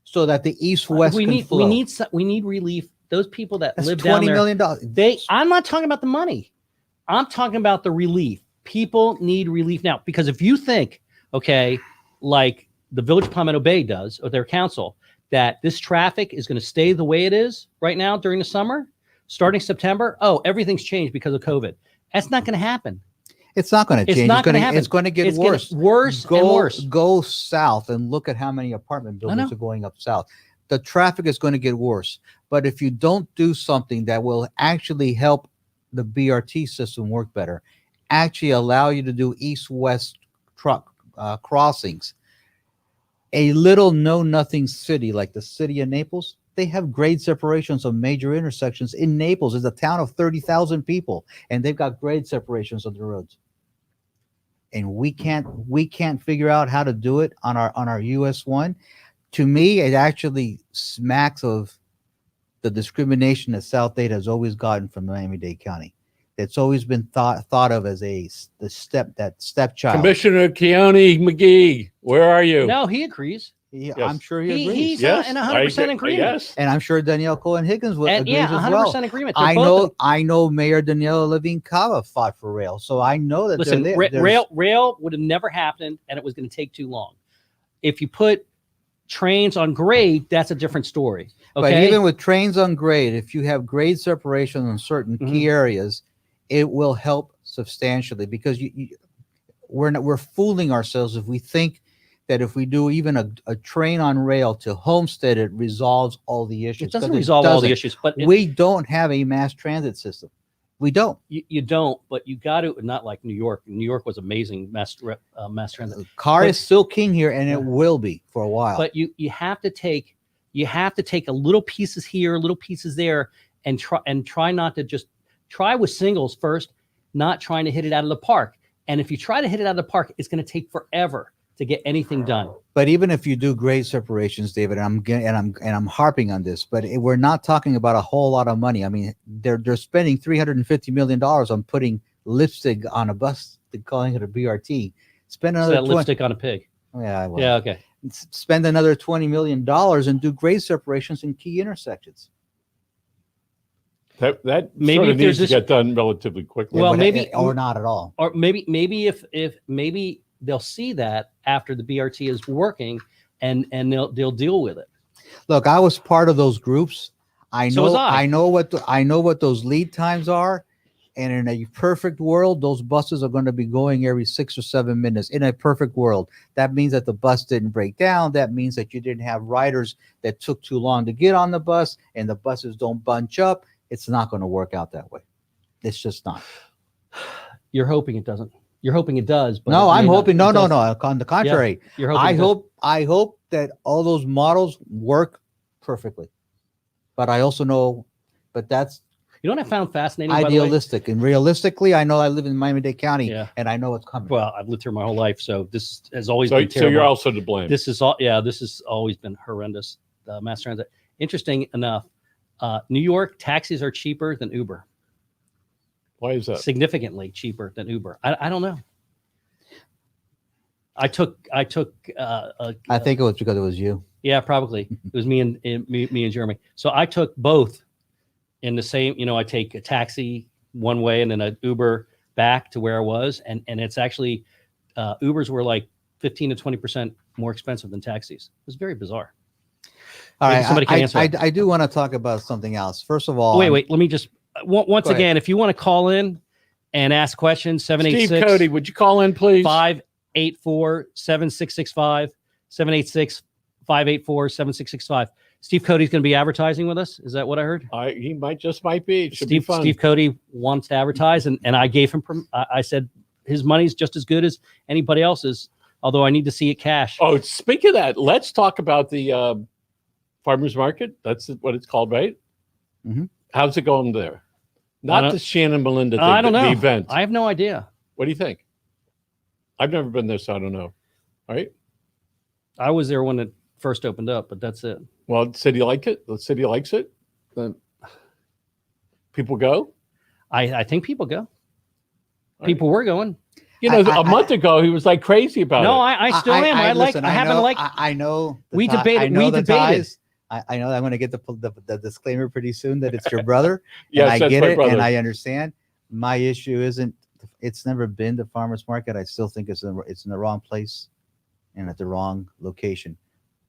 So that the east-west we can need flow. we need relief. Those people that That's live down $20 there, million. I'm not talking about the money. I'm talking about the relief. People need relief now because if you think, okay, like the Village of Palmetto Bay does, or their council, that this traffic is going to stay the way it is right now during the summer, starting September, everything's changed because of COVID. That's not going to happen. It's not going to change. It's not going to happen. It's going to get It's worse. getting worse and worse. Go south and look at how many apartment buildings are going up south. The traffic is going to get worse. But if you don't do something that will actually help the BRT system work better, actually allow you to do east-west truck crossings, a little know-nothing city like the city of Naples, they have grade separations of major intersections in Naples. It's a town of 30,000 people, and they've got grade separations of the roads. And we can't figure out how to do it on our US 1. To me, it actually smacks of the discrimination that South Dade has always gotten from Miami-Dade County. It's always been thought of as the stepchild. Commissioner Keone McGee, where are you? No, he agrees. Yeah, Yes. I'm sure he agrees. He's Yes, in I 100% agree. agreement. Yes. And I'm sure Danielle Cohen-Higgins would And agrees yeah, as 100% well. agreement. They're I know Mayor Daniela Levine Cava fought for rail, so I know that. Listen, there's- rail would have never happened, and it was going to take too long. If you put trains on grade, that's a different story. But Okay, even with trains on grade, if you have grade separation in certain key areas, it will help substantially because we're fooling ourselves if we think that if we do even a train on rail to Homestead, it resolves all the issues. it doesn't 'Cause resolve all the doesn't. issues, but We don't have a mass transit system. We don't. you don't. But you got to not like New York. New York was amazing mass transit. The car But- is still king here, and Yeah. it will be for a while. But you have to take a little pieces here, little pieces there, and try not to just try with singles first, not trying to hit it out of the park. And if you try to hit it out of the park, it's going to take forever to get anything done. But even if you do grade separations, David, and I'm harping on this, but we're not talking about a whole lot of money. I mean, they're spending $350 million on putting lipstick on a bus, calling it a BRT. Spend So another that lipstick on a pig. Yeah, well, Yeah. Okay. spend another $20 million and do grade separations in key intersections. That Maybe sort if of there's needs to this- get done relatively quickly. Well, But- maybe- or not at all. Or maybe if maybe they'll see that after the BRT is working, and they'll deal with it. Look, I was part of those groups. I So know was I. I know what those lead times are. And in a perfect world, those buses are going to be going every 6 or 7 minutes. In a perfect world, that means that the bus didn't break down. That means that you didn't have riders that took too long to get on the bus, and the buses don't bunch up. It's not going to work out that way. It's just not. You're hoping it doesn't. You're hoping it does. But No, it may I'm not. hoping. It No. doesn't. On the contrary, You're hoping. it doesn't. I hope that all those models work perfectly. But I also know, but that's You know what I found fascinating? By the way? idealistic. And realistically, I know I live in Miami-Dade County, Yeah. and I know what's coming. Well, I've lived here my whole life, so this has always So, been so terrible. you're also to blame. This is all. Yeah, this has always been horrendous. Mass transit. Interesting enough, New York taxis are cheaper than Uber. Why is that? Significantly cheaper than Uber. I don't know. I took. I think it was because it was you. Yeah, probably it was me and Jeremy. So I took both in the same. I take a taxi one way and then an Uber back to where I was, and it's actually Ubers were like 15 to 20% more expensive than taxis. It was very bizarre. All Maybe right, somebody can answer that. I do want to talk about something else. First of all, Wait. Let me just once Go ahead. again, if you want to call in and ask questions, Steve Cody, would you call in, please? 584-7665, 786-584-7665. Steve Cody's going to be advertising with us. Is that what I heard? He might be. It should be fun. Steve Cody wants to advertise, and I gave him. I said his money's just as good as anybody else's. Although I need to see it cash. Oh, speak of that, let's talk about the farmers market. That's what it's called, right? Mhm. How's it going there? Not the Shannon Melinda thing, I don't know. the event. I have no idea. What do you think? I've never been there, so I don't know. Right? I was there when it first opened up, but that's it. Well, the city like it. The city likes it. Then people go. I think people go. Right. People were going. You know, a month ago he was like crazy about No, it. I still am. I know. We debated. We debated. I know I'm going to get the disclaimer pretty soon that it's your brother. Yes, and I that's get my it, brother. and I understand. My issue isn't. It's never been the farmers market. I still think it's in the wrong place, and at the wrong location.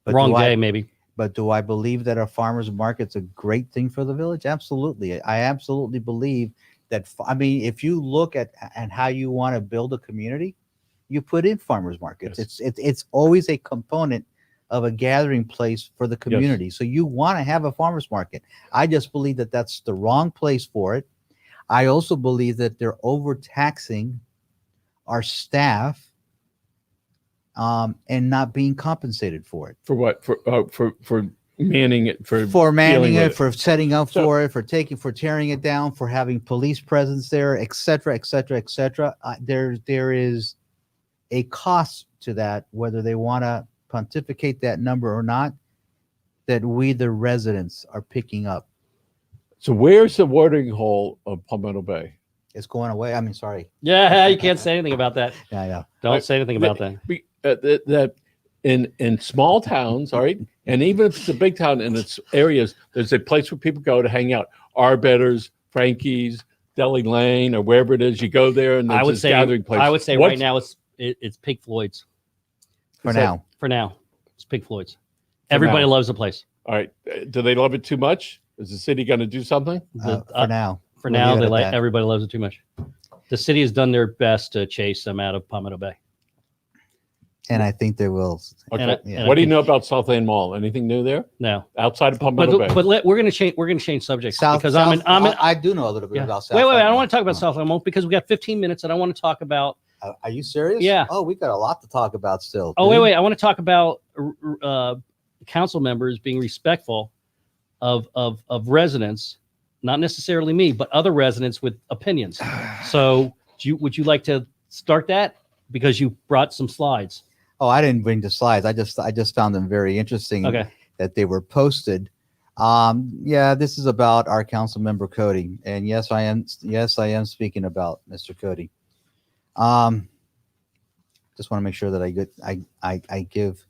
But Wrong day, maybe. But do I believe that a farmers market's a great thing for the village? Absolutely. I absolutely believe that. I mean, if you look at how you want to build a community, you put in farmers markets. Yes. It's always a component of a gathering place for the community. So you want to have a farmers market. I just believe that that's the wrong place for it. I also believe that they're overtaxing our staff and not being compensated for it. For what? For manning it, for manning dealing it, with for setting up for it, for tearing it down, for having police presence there, et cetera, et cetera, et cetera. There is a cost to that, whether they want to pontificate that number or not, that we, the residents, are picking up. So where's the watering hole of Palmetto Bay? It's going away. I mean, sorry. Yeah, you can't say anything about that. Yeah. Don't say anything about that. That in small towns, all right, and even if it's a big town in its areas, there's a place where people go to hang out. Arbetters, Frankie's, Deli Lane, or wherever it is, you go there, and there's this gathering place. I would say right now it's Pig Floyd's. For now. For now, it's Pig Floyd's. Everybody loves the place. All right, do they love it too much? Is the city going to do something? For now. For We'll now, leave it at that. everybody loves it too much. The city has done their best to chase them out of Palmetto Bay. And I think they will. Okay. And What I do you think- know about South End Mall? Anything new there No, outside of Palmetto Bay? but we're going to change. We're going to change subjects because I do know a little bit yeah. about South. Wait. I End don't want to talk about Mall. South End Mall because we got 15 minutes, and I want to talk about. Are you serious? Yeah. Oh, we got a lot to talk about still. Oh, dude. wait. I want to talk about council members being respectful of residents, not necessarily me, but other residents with opinions. So, would you like to start that because you brought some slides? Oh, I didn't bring the slides. I just found them very interesting. Okay. That they were posted. Yeah, this is about our council member Cody, and yes, I am speaking about Mr. Cody. Just want to make sure that I give,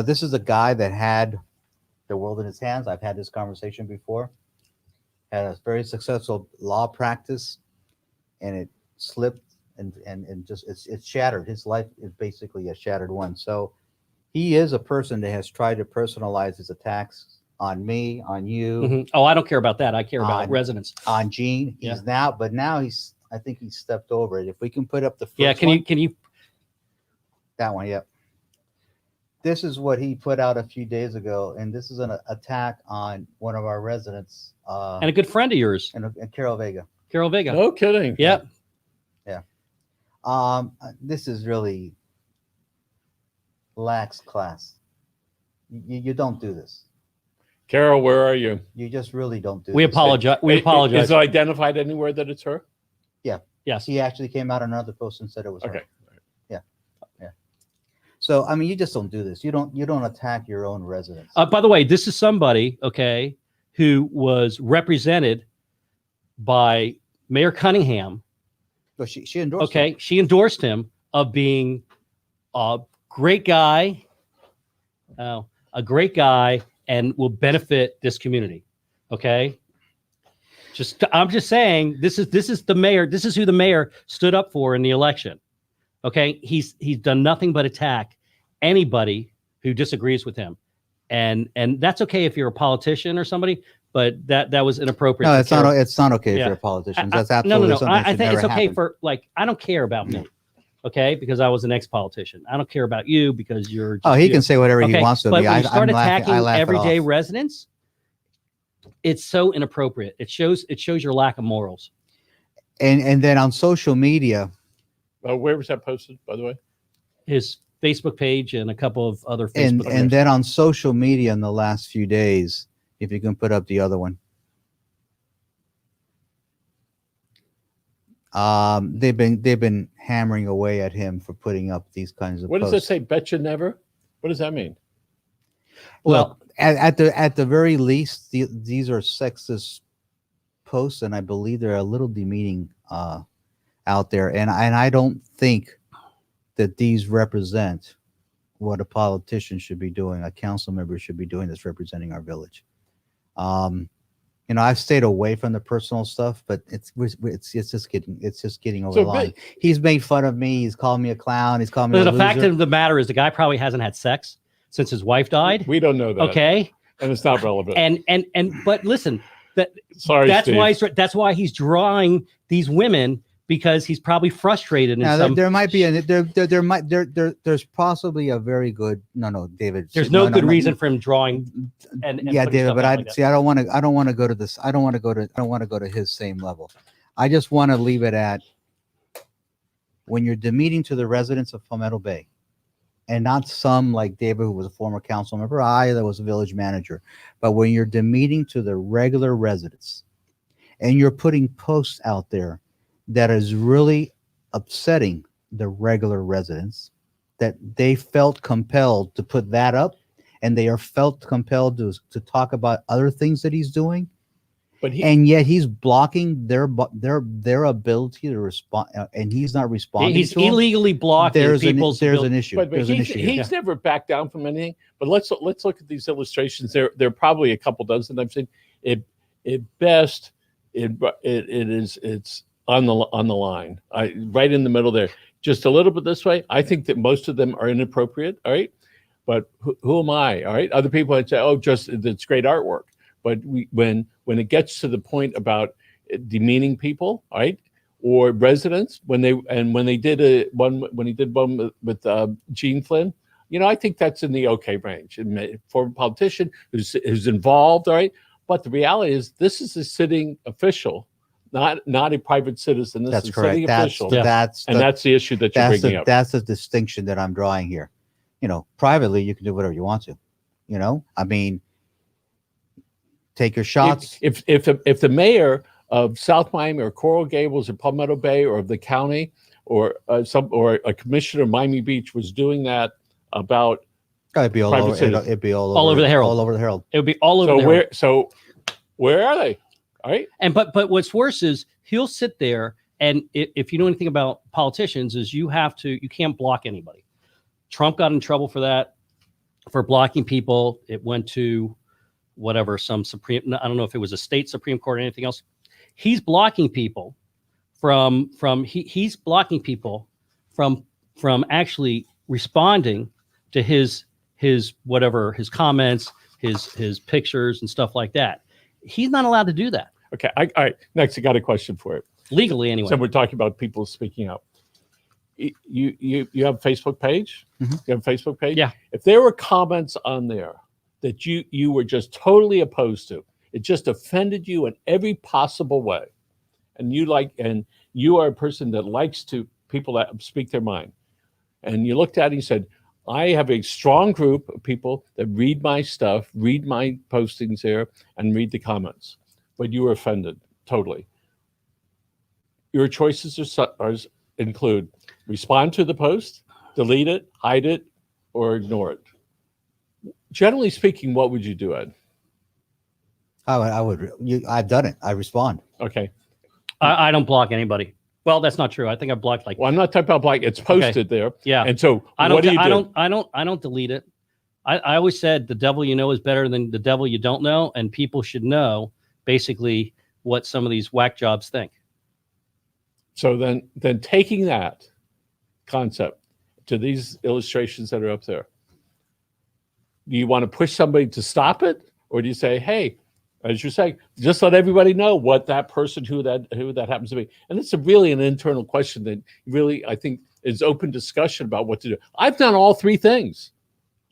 this is a guy that had the world in his hands. I've had this conversation before. Had a very successful law practice, and it slipped and just it's shattered. His life is basically a shattered one. So he is a person that has tried to personalize his attacks on me, on you, Mhm. Oh, I don't care about that. I care about residents. on Gene. Yeah. Now I think he's stepped over it. If we can put up the first Yeah, can you? that one, yep. This is what he put out a few days ago, and this is an attack on one of our residents, And a good friend of yours, and Carol Vega. Carol Vega. No kidding. Yep. This is really lax class. You don't do this. Carol, where are you? You just really don't do We this. apologize. We apologize. Is it identified anywhere that it's her? Yes. He actually came out on another post and said it was her. Okay. So I mean, you just don't do this. You don't attack your own residents. By the way, this is somebody, okay, who was represented by Mayor Cunningham. But she endorsed. Okay, she endorsed him of being a great guy, and will benefit this community. Okay, I'm just saying this is the mayor. This is who the mayor stood up for in the election. Okay, he's done nothing but attack anybody who disagrees with him. and that's okay if you're a politician or somebody, but that was inappropriate. No, for it's not. Carol. It's not okay if Yeah. you're a politician. I- That's absolutely no. something that I should think never it's okay happen. for like I don't care about me, okay, because I was an ex-politician. I don't care about you because you're. Oh, just he you. can say whatever he Okay, wants to but me. when you start attacking I laugh it everyday off. residents, it's so inappropriate. It shows your lack of morals. And then on social media, Where was that posted, by the way? His Facebook page and a couple of other Facebook. and then on social media in the last few days, if you can put up the other one. They've been hammering away at him for putting up these kinds of What does posts. it say? Betcha never. What does that mean? Well, Look, at the very least, these are sexist posts, and I believe they're a little demeaning out there. And I don't think that these represent what a politician should be doing, a council member should be doing that's representing our village. I've stayed away from the personal stuff, but it's just getting over So the line. He's made fun of me. He's called me a clown. He's called me the a fact loser. of the matter is, the guy probably hasn't had sex since his wife died. We don't know that. Okay, And it's not relevant. and but listen, Sorry, that's Steve. that's why he's drawing these women, because he's probably frustrated. Now, there might be there's possibly a very good David. There's no good reason for him drawing. And yeah, putting David, stuff but out I like that. see. I don't want to go to this. I don't want to go to his same level. I just want to leave it at when you're demeaning to the residents of Palmetto Bay, and not some like David, who was a former council member, that was a village manager, but when you're demeaning to the regular residents, and you're putting posts out there that is really upsetting the regular residents, that they felt compelled to put that up, and they are felt compelled to talk about other things that he's doing, But and yet he's blocking their ability to respond, and he's not responding. He's to them. illegally blocking There's people's. an issue. But There's an issue. here. he's never backed down from anything. But let's look at these illustrations. There are probably a couple dozen I've seen. At best, it's on the line. Right in the middle there, just a little bit this way. I think that most of them are inappropriate. All right, but who am I? All right, other people would say, "Oh, just it's great artwork." But when it gets to the point about demeaning people, all right, or residents, when he did one with Gene Flynn, I think that's in the okay range. For a politician who's involved, all right. But the reality is, this is a sitting official, not a private citizen. This That's is a correct. sitting That's official, that's the issue that you're bringing up. That's the distinction that I'm drawing here. Privately, you can do whatever you want to. I mean, take your shots. If the mayor of South Miami or Coral Gables or Palmetto Bay or of the county or a commissioner of Miami Beach was doing that about It'd be all private over. citizens. It'd be all All over the Herald. All over the Herald. It would be all over. where are they? All right. And but what's worse is he'll sit there, and if you know anything about politicians, is you can't block anybody. Trump got in trouble for that, for blocking people. It went to whatever, some Supreme, I don't know if it was a state Supreme Court or anything else. He's blocking people he's blocking people from actually responding to his whatever, his comments, his pictures and stuff like that. He's not allowed to do that Okay. All right. Next, I got a question for you. legally anyway. So we're talking about people speaking up. You have a Facebook page? Mhm. You have a Facebook page? Yeah. If there were comments on there that you were just totally opposed to, it just offended you in every possible way, and you are a person that likes to people that speak their mind, and you looked at it and you said, I have a strong group of people that read my stuff, read my postings there, and read the comments, but you were offended totally. Your choices include respond to the post, delete it, hide it, or ignore it. Generally speaking, what would you do, Ed? I would. I've done it. I respond. Okay. I don't block anybody. Well, that's not true. I think I blocked Well, I'm not talking about like it's posted there. yeah. And so I don't. what do you do? I don't delete it. I always said the devil you know is better than the devil you don't know, and people should know basically what some of these whack jobs think. So then taking that concept to these illustrations that are up there, do you want to push somebody to stop it, or do you say, hey, as you say, just let everybody know what that person, who that happens to be? And it's really an internal question that really, I think, is open discussion about what to do. I've done all three things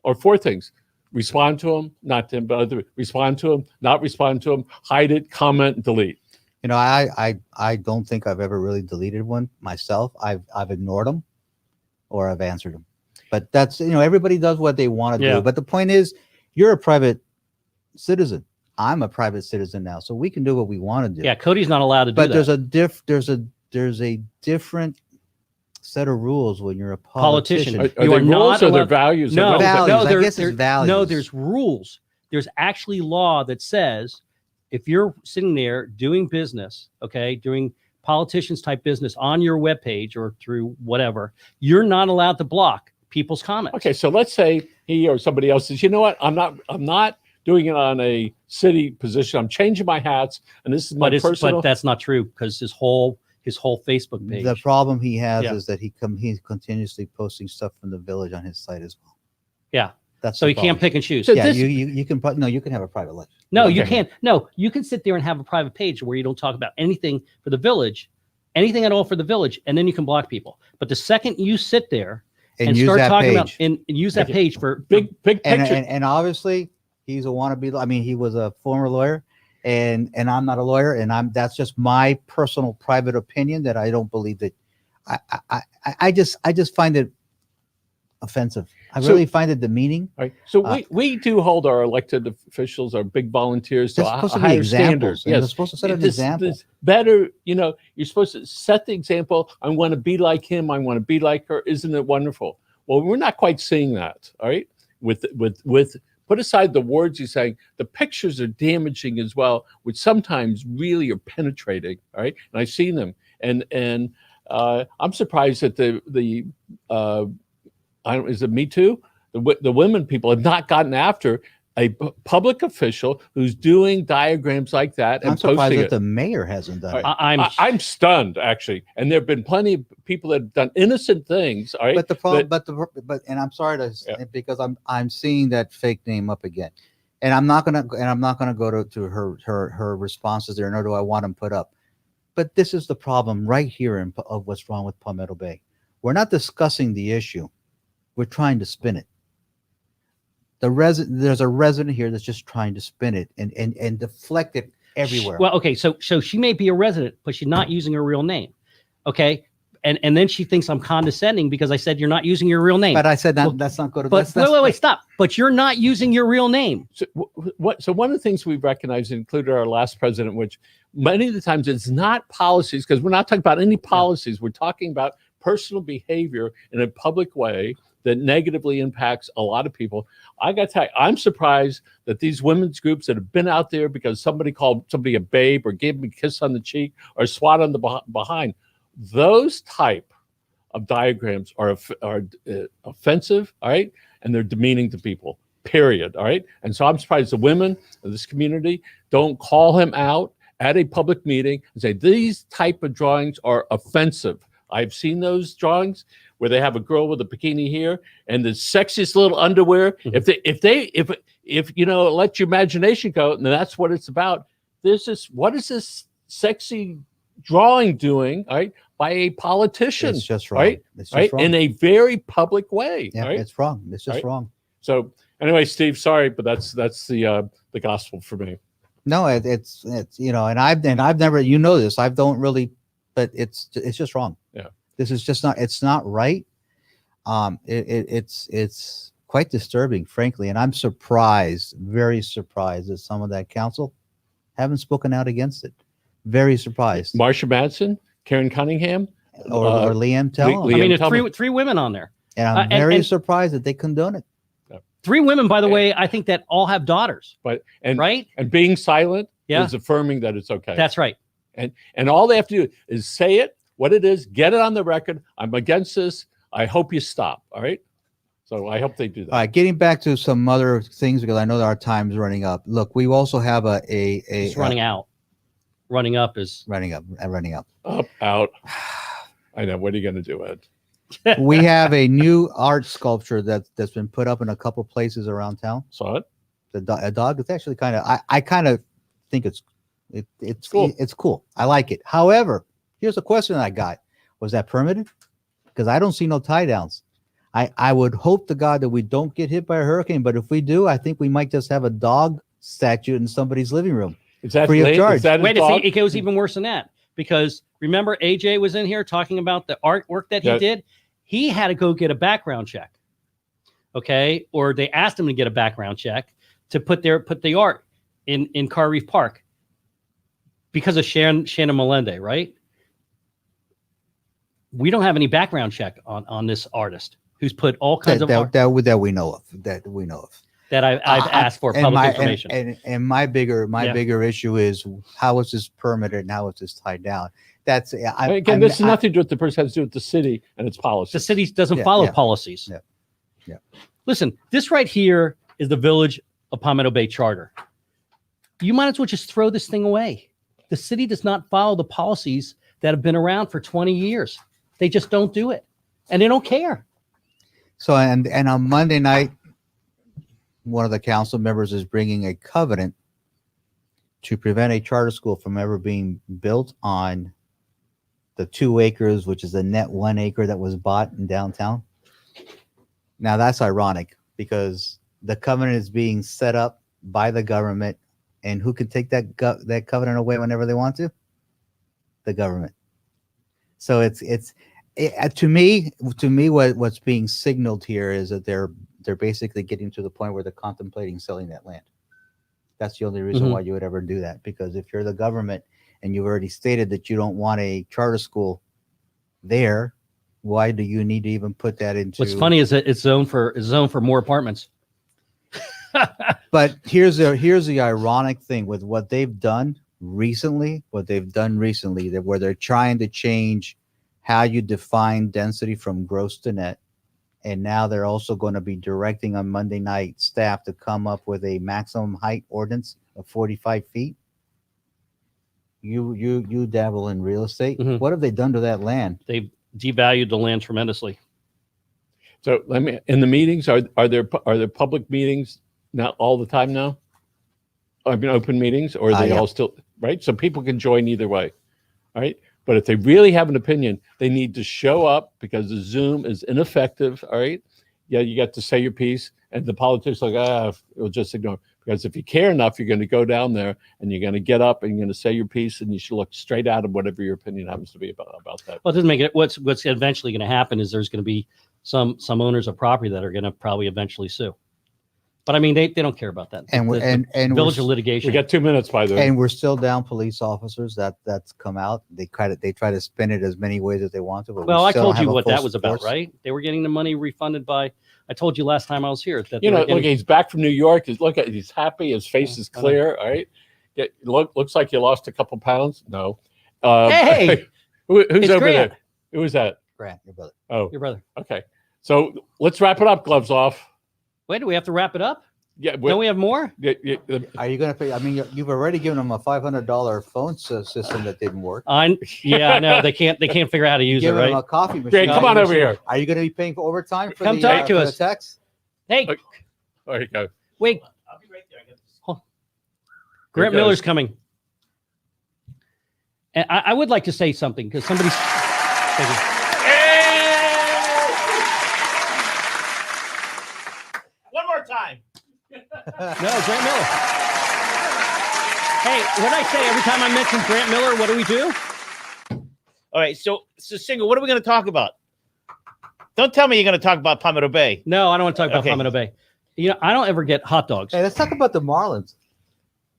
or four things. Respond to them, not to them, but respond to them, not respond to them, hide it, comment, delete. You know, I don't think I've ever really deleted one myself. I've ignored them or I've answered them. But that's, you know, everybody does what they want to do. But the point is, you're a private citizen. I'm a private citizen now, so we can do what we want to do. Yeah, Cody's not allowed to do but that. there's a different set of rules when you're a Politician. politician. Are You they are not rules or their allowed- values? No, What is that? Values. no, I guess it's values. No, there's rules. There's actually law that says if you're sitting there doing business, okay, doing politicians type business on your webpage or through whatever, you're not allowed to block people's comments. Okay, so let's say he or somebody else says, you know what, I'm not doing it on a city position. I'm changing my hats, and this is my personal. But that's not true because his whole Facebook page. The problem he has Yeah. is that he's continuously posting stuff from the village on his site as well. Yeah. That's So the you can't problem. pick and choose. So Yeah, this- you can put no, you can have a private life. No, you Okay. can't. No, you can sit there and have a private page where you don't talk about anything for the village, anything at all for the village, and then you can block people. But the second you sit there and use start that talking page. about and use that Okay. page for big picture. and obviously he's a wannabe. I mean, he was a former lawyer, and I'm not a lawyer, and that's just my personal private opinion that I don't believe that. I just find it offensive. I So- really find it demeaning. Right. So we do hold our elected officials, our big volunteers, to They're a supposed to be higher examples. standards. And they're Yes. supposed to set an This- example. this better, you know, you're supposed to set the example. I want to be like him. I want to be like her. Isn't it wonderful? Well, we're not quite seeing that. All right. With put aside the words he's saying, the pictures are damaging as well, which sometimes really are penetrating. All right. And I've seen them. And I'm surprised that is it Me Too? The women people have not gotten after a public official who's doing diagrams like that and I'm surprised posting that it. the mayor hasn't done it. I'm stunned, actually. And there have been plenty of people that have done innocent things. All right. But the problem, but and I'm sorry to Yeah. because I'm seeing that fake name up again, and I'm not gonna go to her responses there, nor do I want them put up. But this is the problem right here of what's wrong with Palmetto Bay. We're not discussing the issue. We're trying to spin it. There's a resident here that's just trying to spin it and deflect it everywhere. Well, okay, so she may be a resident, but she's not using her real name. Okay. And then she thinks I'm condescending because I said you're not using your real name. but I said well, that's not good. But wait, stop. But you're not using your real name. So, so one of the things we've recognized, included our last president, which many of the times it's not policies, because we're not talking about any policies. We're talking about personal behavior in a public way that negatively impacts a lot of people. I got to tell you, I'm surprised that these women's groups that have been out there because somebody called somebody a babe or gave them a kiss on the cheek or swat on the behind, those type of diagrams are offensive, all right? And they're demeaning to people, period, all right? And so I'm surprised the women of this community don't call him out at a public meeting and say, these type of drawings are offensive. I've seen those drawings where they have a girl with a bikini here and the sexiest little underwear. Mm-hmm. If you know, let your imagination go, and that's what it's about. What is this sexy drawing doing, all right, by a politician? It's just wrong. Right? It's just Right? wrong. In a very public way. Yeah, Right? it's wrong. It's just Right? wrong. So anyway, Steve, sorry, but that's the gospel for me. No, it's you know, and I've never, you know this, I don't really, but it's just wrong. Yeah. This is just not, it's not right. It's quite disturbing, frankly, and I'm surprised, very surprised that some of that council haven't spoken out against it. Very surprised. Marsha Madsen, Karen Cunningham, Or Liam Tell. Liam I mean, it's Tillman. three women on there. And I'm and- very and- surprised that they condone it. Three women, by the way, I think that all have daughters, but and right? and being silent Yeah. is affirming that it's okay. That's right. And all they have to do is say it, what it is, get it on the record. I'm against this. I hope you stop. All right. So I hope they do that. All right, getting back to some other things because I know that our time's running up. Look, we also have It's running out. Running up is running up. Up, out. I know. What are you going to do, Ed? We have a new art sculpture that's been put up in a couple places around town. Saw it. A dog. It's actually kind of. I kind of think it's cool. It's cool. I like it. However, here's a question I got: was that permitted? Because I don't see no tie downs. I would hope to God that we don't get hit by a hurricane, but if we do, I think we might just have a dog statue in somebody's living room. Is that free of charge? Is that Wait his a dog? second, it goes even worse than that. Because remember, AJ was in here talking about the artwork that he did. He had to go get a background check. Okay, or they asked him to get a background check to put the art in Car Reef Park because of Shannon Melende, right? We don't have any background check on this artist who's put all kinds of art that we know of. That we know of. that I've asked for public information. And my bigger issue is how is this permitted and how is this tied down? That's Again, this has nothing to do with the person. It has to do with the city and its policy. The city doesn't follow policies. Yeah. Listen, this right here is the Village of Palmetto Bay Charter. You might as well just throw this thing away. The city does not follow the policies that have been around for 20 years. They just don't do it. And they don't care. So, and on Monday night, one of the council members is bringing a covenant to prevent a charter school from ever being built on the 2 acres, which is the net 1 acre that was bought in downtown. Now that's ironic because the covenant is being set up by the government, and who can take that covenant away whenever they want to? The government. So to me, what's being signaled here is that they're basically getting to the point where they're contemplating selling that land. That's the only reason why you would ever do that, because if you're the government and you've already stated that you don't want a charter school there, why do you need to even put that into? What's funny is that it's zoned for more apartments. But here's the ironic thing with what they've done recently, that where they're trying to change how you define density from gross to net. And now they're also going to be directing on Monday night staff to come up with a maximum height ordinance of 45 feet. You dabble in real estate. Mm-hmm. What have they done to that land? They've devalued the land tremendously. So in the meetings, are there public meetings not all the time now? I mean, open meetings, or are they all still right? So people can join either way, right? But if they really have an opinion, they need to show up because the Zoom is ineffective. All right. Yeah, you got to say your piece. And the politics we'll just ignore. Because if you care enough, you're going to go down there and you're going to get up and you're going to say your piece, and you should look straight at them, whatever your opinion happens to be about that. Well, it doesn't make it. What's eventually going to happen is there's going to be some owners of property that are going to probably eventually sue. But I mean, they don't care about that. And village of litigation. We got 2 minutes, by the way. And we're still down police officers that's come out. They try to spin it as many ways as they want to. But well, I told you what what that was about, right? They were getting the money refunded by. I told you last time I was here that look, he's back from New York. He's happy. His face is clear. All right. Yeah, looks like you lost a couple pounds. No. Hey, who's over Grant. there? Who is that? Grant, your brother. Oh, your brother. Okay. So let's wrap it up. Gloves off. Wait, do we have to wrap it up? Yeah. Don't we have more? Are you going to pay? I mean, you've already given them a $500 phone system that didn't work. I know they can't figure out how to use it, Giving right? them a coffee machine. Great, come on over here. Are you going to be paying for overtime for Come talk to us. the text? Hey, There you go. wait. I'll be right there. I got this. Grant Here it goes. Miller's coming. And I would like to say something because somebody's. Thank you. One more time. No, Grant Miller. Hey, what I say every time I mention Grant Miller, what do we do? All right. So Singer, what are we going to talk about? Don't tell me you're going to talk about Palmetto Bay. No, I don't want to talk about Okay. Palmetto Bay. You know, I don't ever get hot dogs. Hey, let's talk about the Marlins.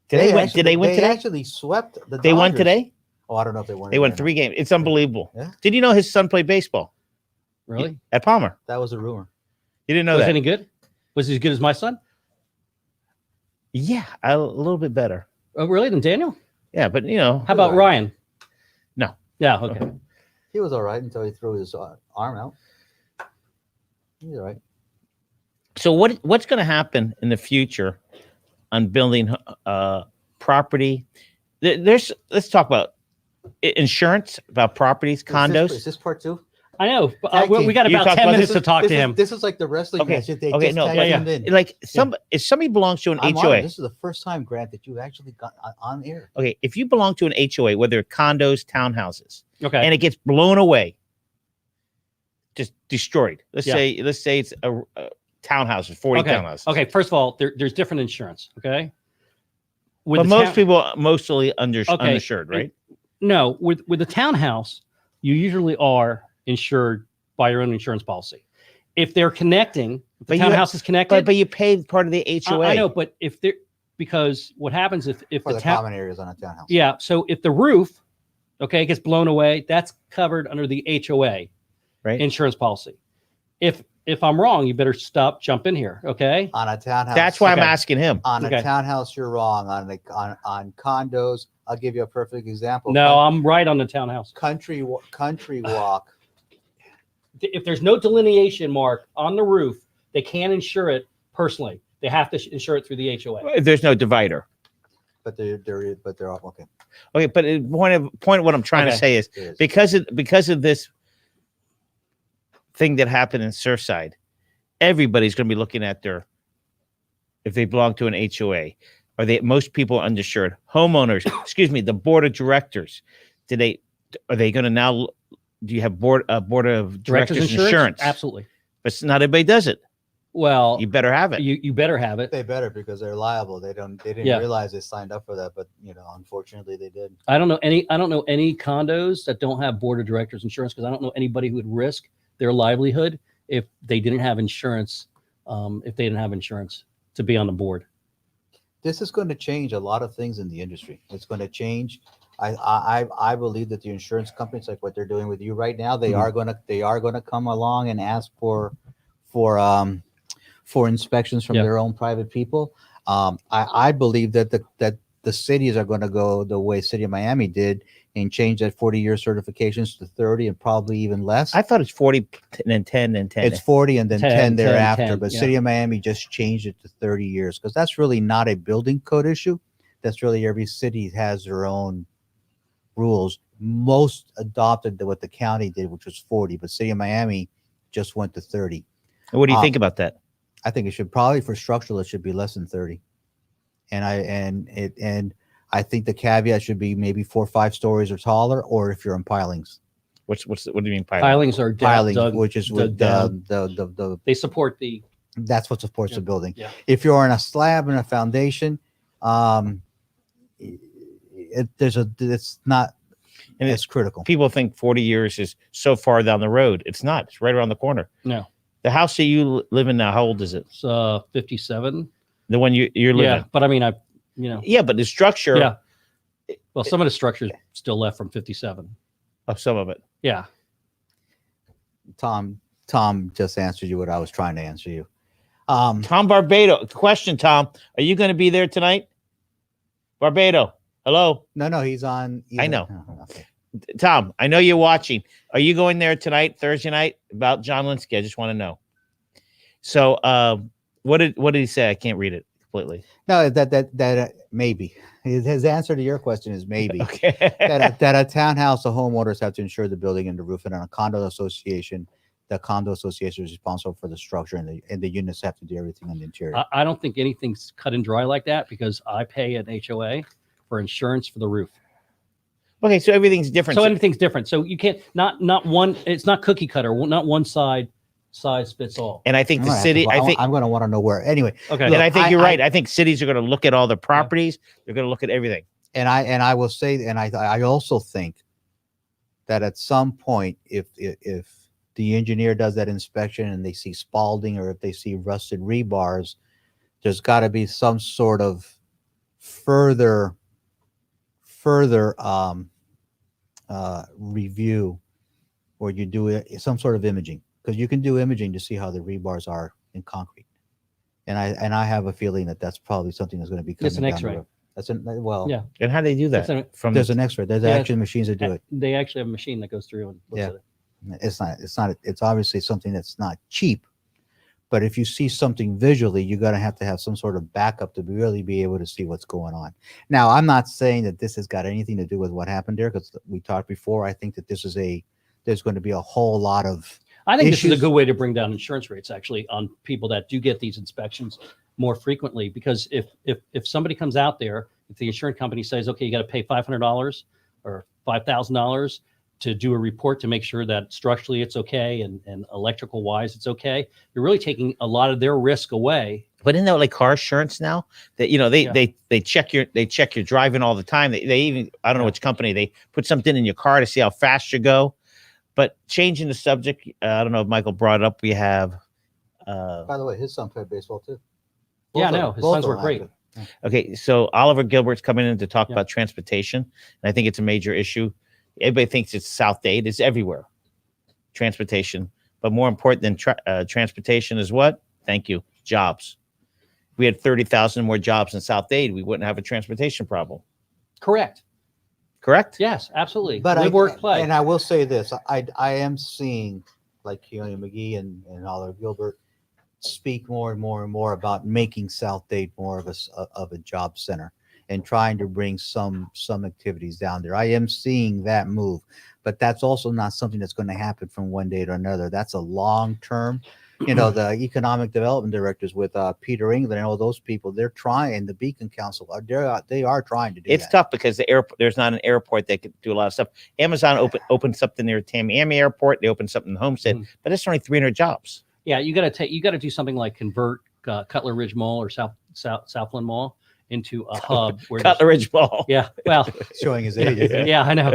Did they win They today? actually swept the They won Dodgers. today? Oh, I don't know if they won. They won again. 3 games. It's unbelievable. Yeah. Did you know his son played baseball Really? at Palmer? That was a rumor. You didn't know Was that? he any good? Was he as good as my son? Yeah, a little bit better. Oh, really? Than Daniel? Yeah, but you know. How about Ryan? No. Yeah. Okay. He was all right until he threw his arm out. He's all right. So what's going to happen in the future on building property? Let's talk about insurance, about properties, condos. Is this part 2? I know. But, Tag we team. got You about talked 10 about minutes to talk to him. This is like the wrestling Okay, match that they okay, just no, tag yeah, teamed in. Like if somebody belongs to an I'm HOA, honored. This is the first time, Grant, that you actually got on air. okay, if you belong to an HOA, whether condos, townhouses, Okay. and it gets blown away, just destroyed. Let's Yeah. say it's a townhouses, 40 okay. townhouses. Okay. First of all, there's different insurance. Okay. With But the most town- people are mostly Okay, underinsured, right? No, with the townhouse, you usually are insured by your own insurance policy. If they're connecting, if the But you townhouse is connected, But you pay part of the HOA. I know, but if they're because what happens if For the the town, common areas on a townhouse. yeah, so if the roof, okay, gets blown away, that's covered under the HOA Right. insurance policy. If I'm wrong, you better jump in here, okay? On a townhouse. That's why I'm Okay. asking him. On Okay. a townhouse, you're wrong. On condos, I'll give you a perfect example. No, I'm right on the townhouse. Country Walk. If there's no delineation mark on the roof, they can't insure it personally. They have to insure it through the HOA. There's no divider. But they're all okay. Okay, but point of what I'm trying to Okay. say is It is. because of this thing that happened in Surfside, everybody's going to be looking at if they belong to an HOA. Most people are underinsured. Homeowners, excuse me, the board of directors. Are they going to now? Do you have board of directors insurance? Absolutely. But not everybody does it. Well, You better have it. you better have it. They better because they're liable. They didn't Yeah. realize they signed up for that, but unfortunately they did. I don't know any condos that don't have board of directors insurance because I don't know anybody who would risk their livelihood if they didn't have insurance. If they didn't have insurance to be on the board. This is going to change a lot of things in the industry. It's going to change. I believe that the insurance companies, like what they're doing with you right now, they are going to come along and ask for inspections from Yeah. their own private people. I believe that the cities are going to go the way City of Miami did and change that 40-year certifications to 30 and probably even less. I thought it's 40 and then 10 and 10. It's 40 and then 10, 10 thereafter. 10, but yeah. City of Miami just changed it to 30 years because that's really not a building code issue. That's really every city has their own rules. Most adopted what the county did, which was 40, but City of Miami just went to 30. What do you think about that? I think it should probably for structural, it should be less than 30. And I think the caveat should be maybe 4 or 5 stories or taller, or if you're in pilings. What do you mean piling? Pilings are down, Pilings, which is with down. the They support the that's what supports Yeah. the building. Yeah. If you're on a slab and a foundation, it's not And as critical. People think 40 years is so far down the road. It's not. It's right around the corner. No. The house that you live in now, how old is it? It's 57. The one you're living Yeah, in? but I mean, Yeah, but the structure Yeah. Well, some of the structures still left from 57. of some of it. Yeah. Tom just answered you what I was trying to answer you. Tom Barbado. Question, Tom. Are you going to be there tonight? Barbado. Hello. No, he's on. I know. Oh, okay. Tom, I know you're watching. Are you going there tonight, Thursday night, about John Linsky? I just want to know. So what did he say? I can't read it completely. No, that maybe his answer to your question is maybe. Okay. that a townhouse, the homeowners have to insure the building and the roof, and on a condo association, the condo association is responsible for the structure, and the units have to do everything on the interior. I don't think anything's cut and dry like that because I pay an HOA for insurance for the roof. Okay, so everything's different. So anything's different. So you can't not one. It's not cookie cutter. Not one size fits all. And I think I'm the gonna have city, to- I think, I'm going to want to know where. Anyway, Okay. and I think I- you're I- right. I think cities are going to look at all the properties. They're going to look at everything. and I will say, and I also think that at some point, if the engineer does that inspection and they see spalding or if they see rusted rebars, there's got to be some sort of further review, where you do some sort of imaging, because you can do imaging to see how the rebars are in concrete. And I have a feeling that that's probably something that's going to be coming It's an down the X-ray. road. That's well, Yeah. And how do they do that? That's From there's an X-ray. There's Yeah. actually machines that do it. They actually have a machine that goes through and looks Yeah. at it. It's obviously something that's not cheap, but if you see something visually, you're going to have some sort of backup to really be able to see what's going on. Now, I'm not saying that this has got anything to do with what happened there, because we talked before. I think that this there's going to be a whole lot of I think this is issues. a good way to bring down insurance rates, actually, on people that do get these inspections more frequently. Because if somebody comes out there, if the insurance company says, okay, you got to pay $500 or $5,000 to do a report to make sure that structurally it's okay and electrical wise it's okay, you're really taking a lot of their risk away. But isn't that like car insurance now? That they check your driving all the time. They even, I don't know which company, they put something in your car to see how fast you go. But changing the subject, I don't know if Michael brought it up. We have By the way, his son played baseball too. Yeah, no, his sons were great. okay, so Oliver Gilbert's coming in to talk about transportation, and I think it's a major issue. Everybody thinks it's South Dade. It's everywhere. Transportation. But more important than transportation is what? Thank you. Jobs. If we had 30,000 more jobs in South Dade, we wouldn't have a transportation problem. Correct. Correct? Yes, absolutely. But Live, work, play. And I will say this: I am seeing like Keone McGee and Oliver Gilbert speak more and more and more about making South Dade more of a job center and trying to bring some activities down there. I am seeing that move, but that's also not something that's going to happen from one day to another. That's a long term. You know, the economic development directors with Peter England and all those people, they're trying. The Beacon Council, they are trying to do It's that. tough because there's not an airport that could do a lot of stuff. Amazon opened something near Tamiami Airport. They opened something in Homestead, but it's only 300 jobs. Yeah, you got to do something like convert Cutler Ridge Mall or Southland Mall into a hub. Where Cutler Ridge Mall. Yeah, well, Showing his age. yeah, I know.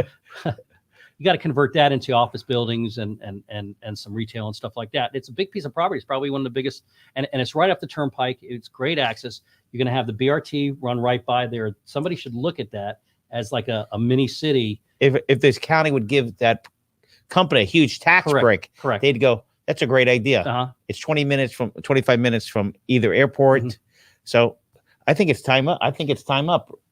You got to convert that into office buildings and some retail and stuff like that. It's a big piece of property. It's probably one of the biggest, and it's right up the turnpike. It's great access. You're going to have the BRT run right by there. Somebody should look at that as like a mini city. If this county would give that company a huge tax break, Correct. they'd go, that's a great idea. Uh-huh. It's 25 minutes from either airport. Mhm. So I think it's time up.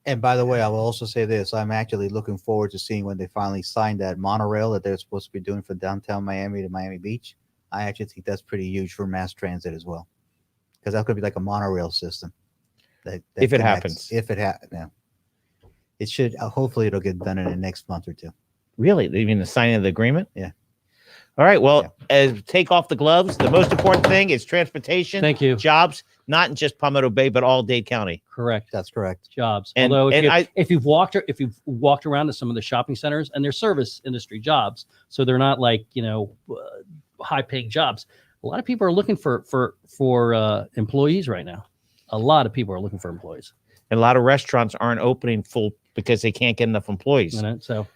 And by the way, I will also say this: I'm actually looking forward to seeing when they finally sign that monorail that they're supposed to be doing from downtown Miami to Miami Beach. I actually think that's pretty huge for mass transit as well, because that could be like a monorail system. That If it connects- happens. If it happens, yeah. It should. Hopefully, it'll get done in the next month or two. Really? Even the signing of the agreement? Yeah. All right. Well, take off the gloves. The most important thing is transportation. Thank you. Jobs, not in just Palmetto Bay, but all Dade County. Correct. That's correct. Jobs. And- Although and if you've walked around to some of the shopping centers, and they're service industry jobs, so they're not like high paying jobs. A lot of people are looking for employees right now. A lot of people are looking for employees. And a lot of restaurants aren't opening full because they can't get enough employees. You know? So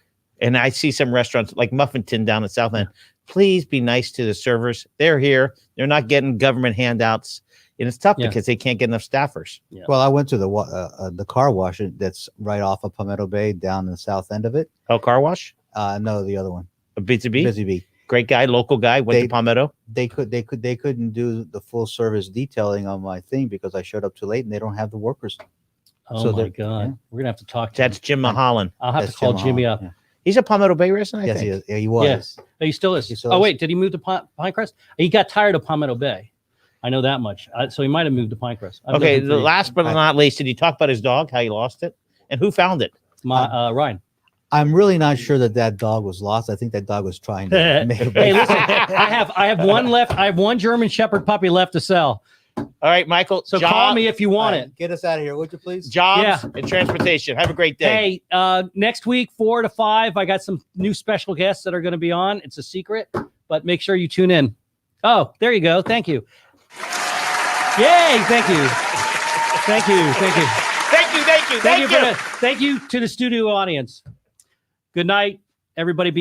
And I see some restaurants like Muffin Tin down in South End. Please be nice to the servers. They're here. They're not getting government handouts. And it's tough because they can't get enough staffers. Yeah. Well, I went to the car wash that's right off of Palmetto Bay down in the south end of it. El Car Wash? No, the other one, A Busy Bee? Busy Bee. Great guy, local guy, went to They- Palmetto. They couldn't do the full service detailing on my thing because I showed up too late and they don't have the workers. oh So my they're- God, yeah. we're gonna have to talk to That's him. Jim Mahalan. I'll have That's to call Jim Jimmy Holland, up. yeah. He's a Palmetto Bay resident, I Yes, think. he is. Yeah, he was. Yes. Oh, he still is. He still Oh is. wait, did he move to Pinecrest? He got tired of Palmetto Bay. I know that much. So he might have moved to Pinecrest. I've Okay, lived the in last but not least, did you talk about his dog, how he lost it? And who found it? Ryan. I'm really not sure that dog was lost. I think that dog was trying to make a Hey, break. listen, I have one left. I have one German Shepherd puppy left to sell. All right, Michael. So call me if you want it. Get us out of here, would you please? Jobs and transportation. Have a great day. Hey, next week 4 to 5, I got some new special guests that are going to be on. It's a secret, but make sure you tune in. Oh, there you go. Thank you. Yay! Thank you. Thank you. Thank you. Thank you. Thank you to the studio audience. Good night, everybody. Be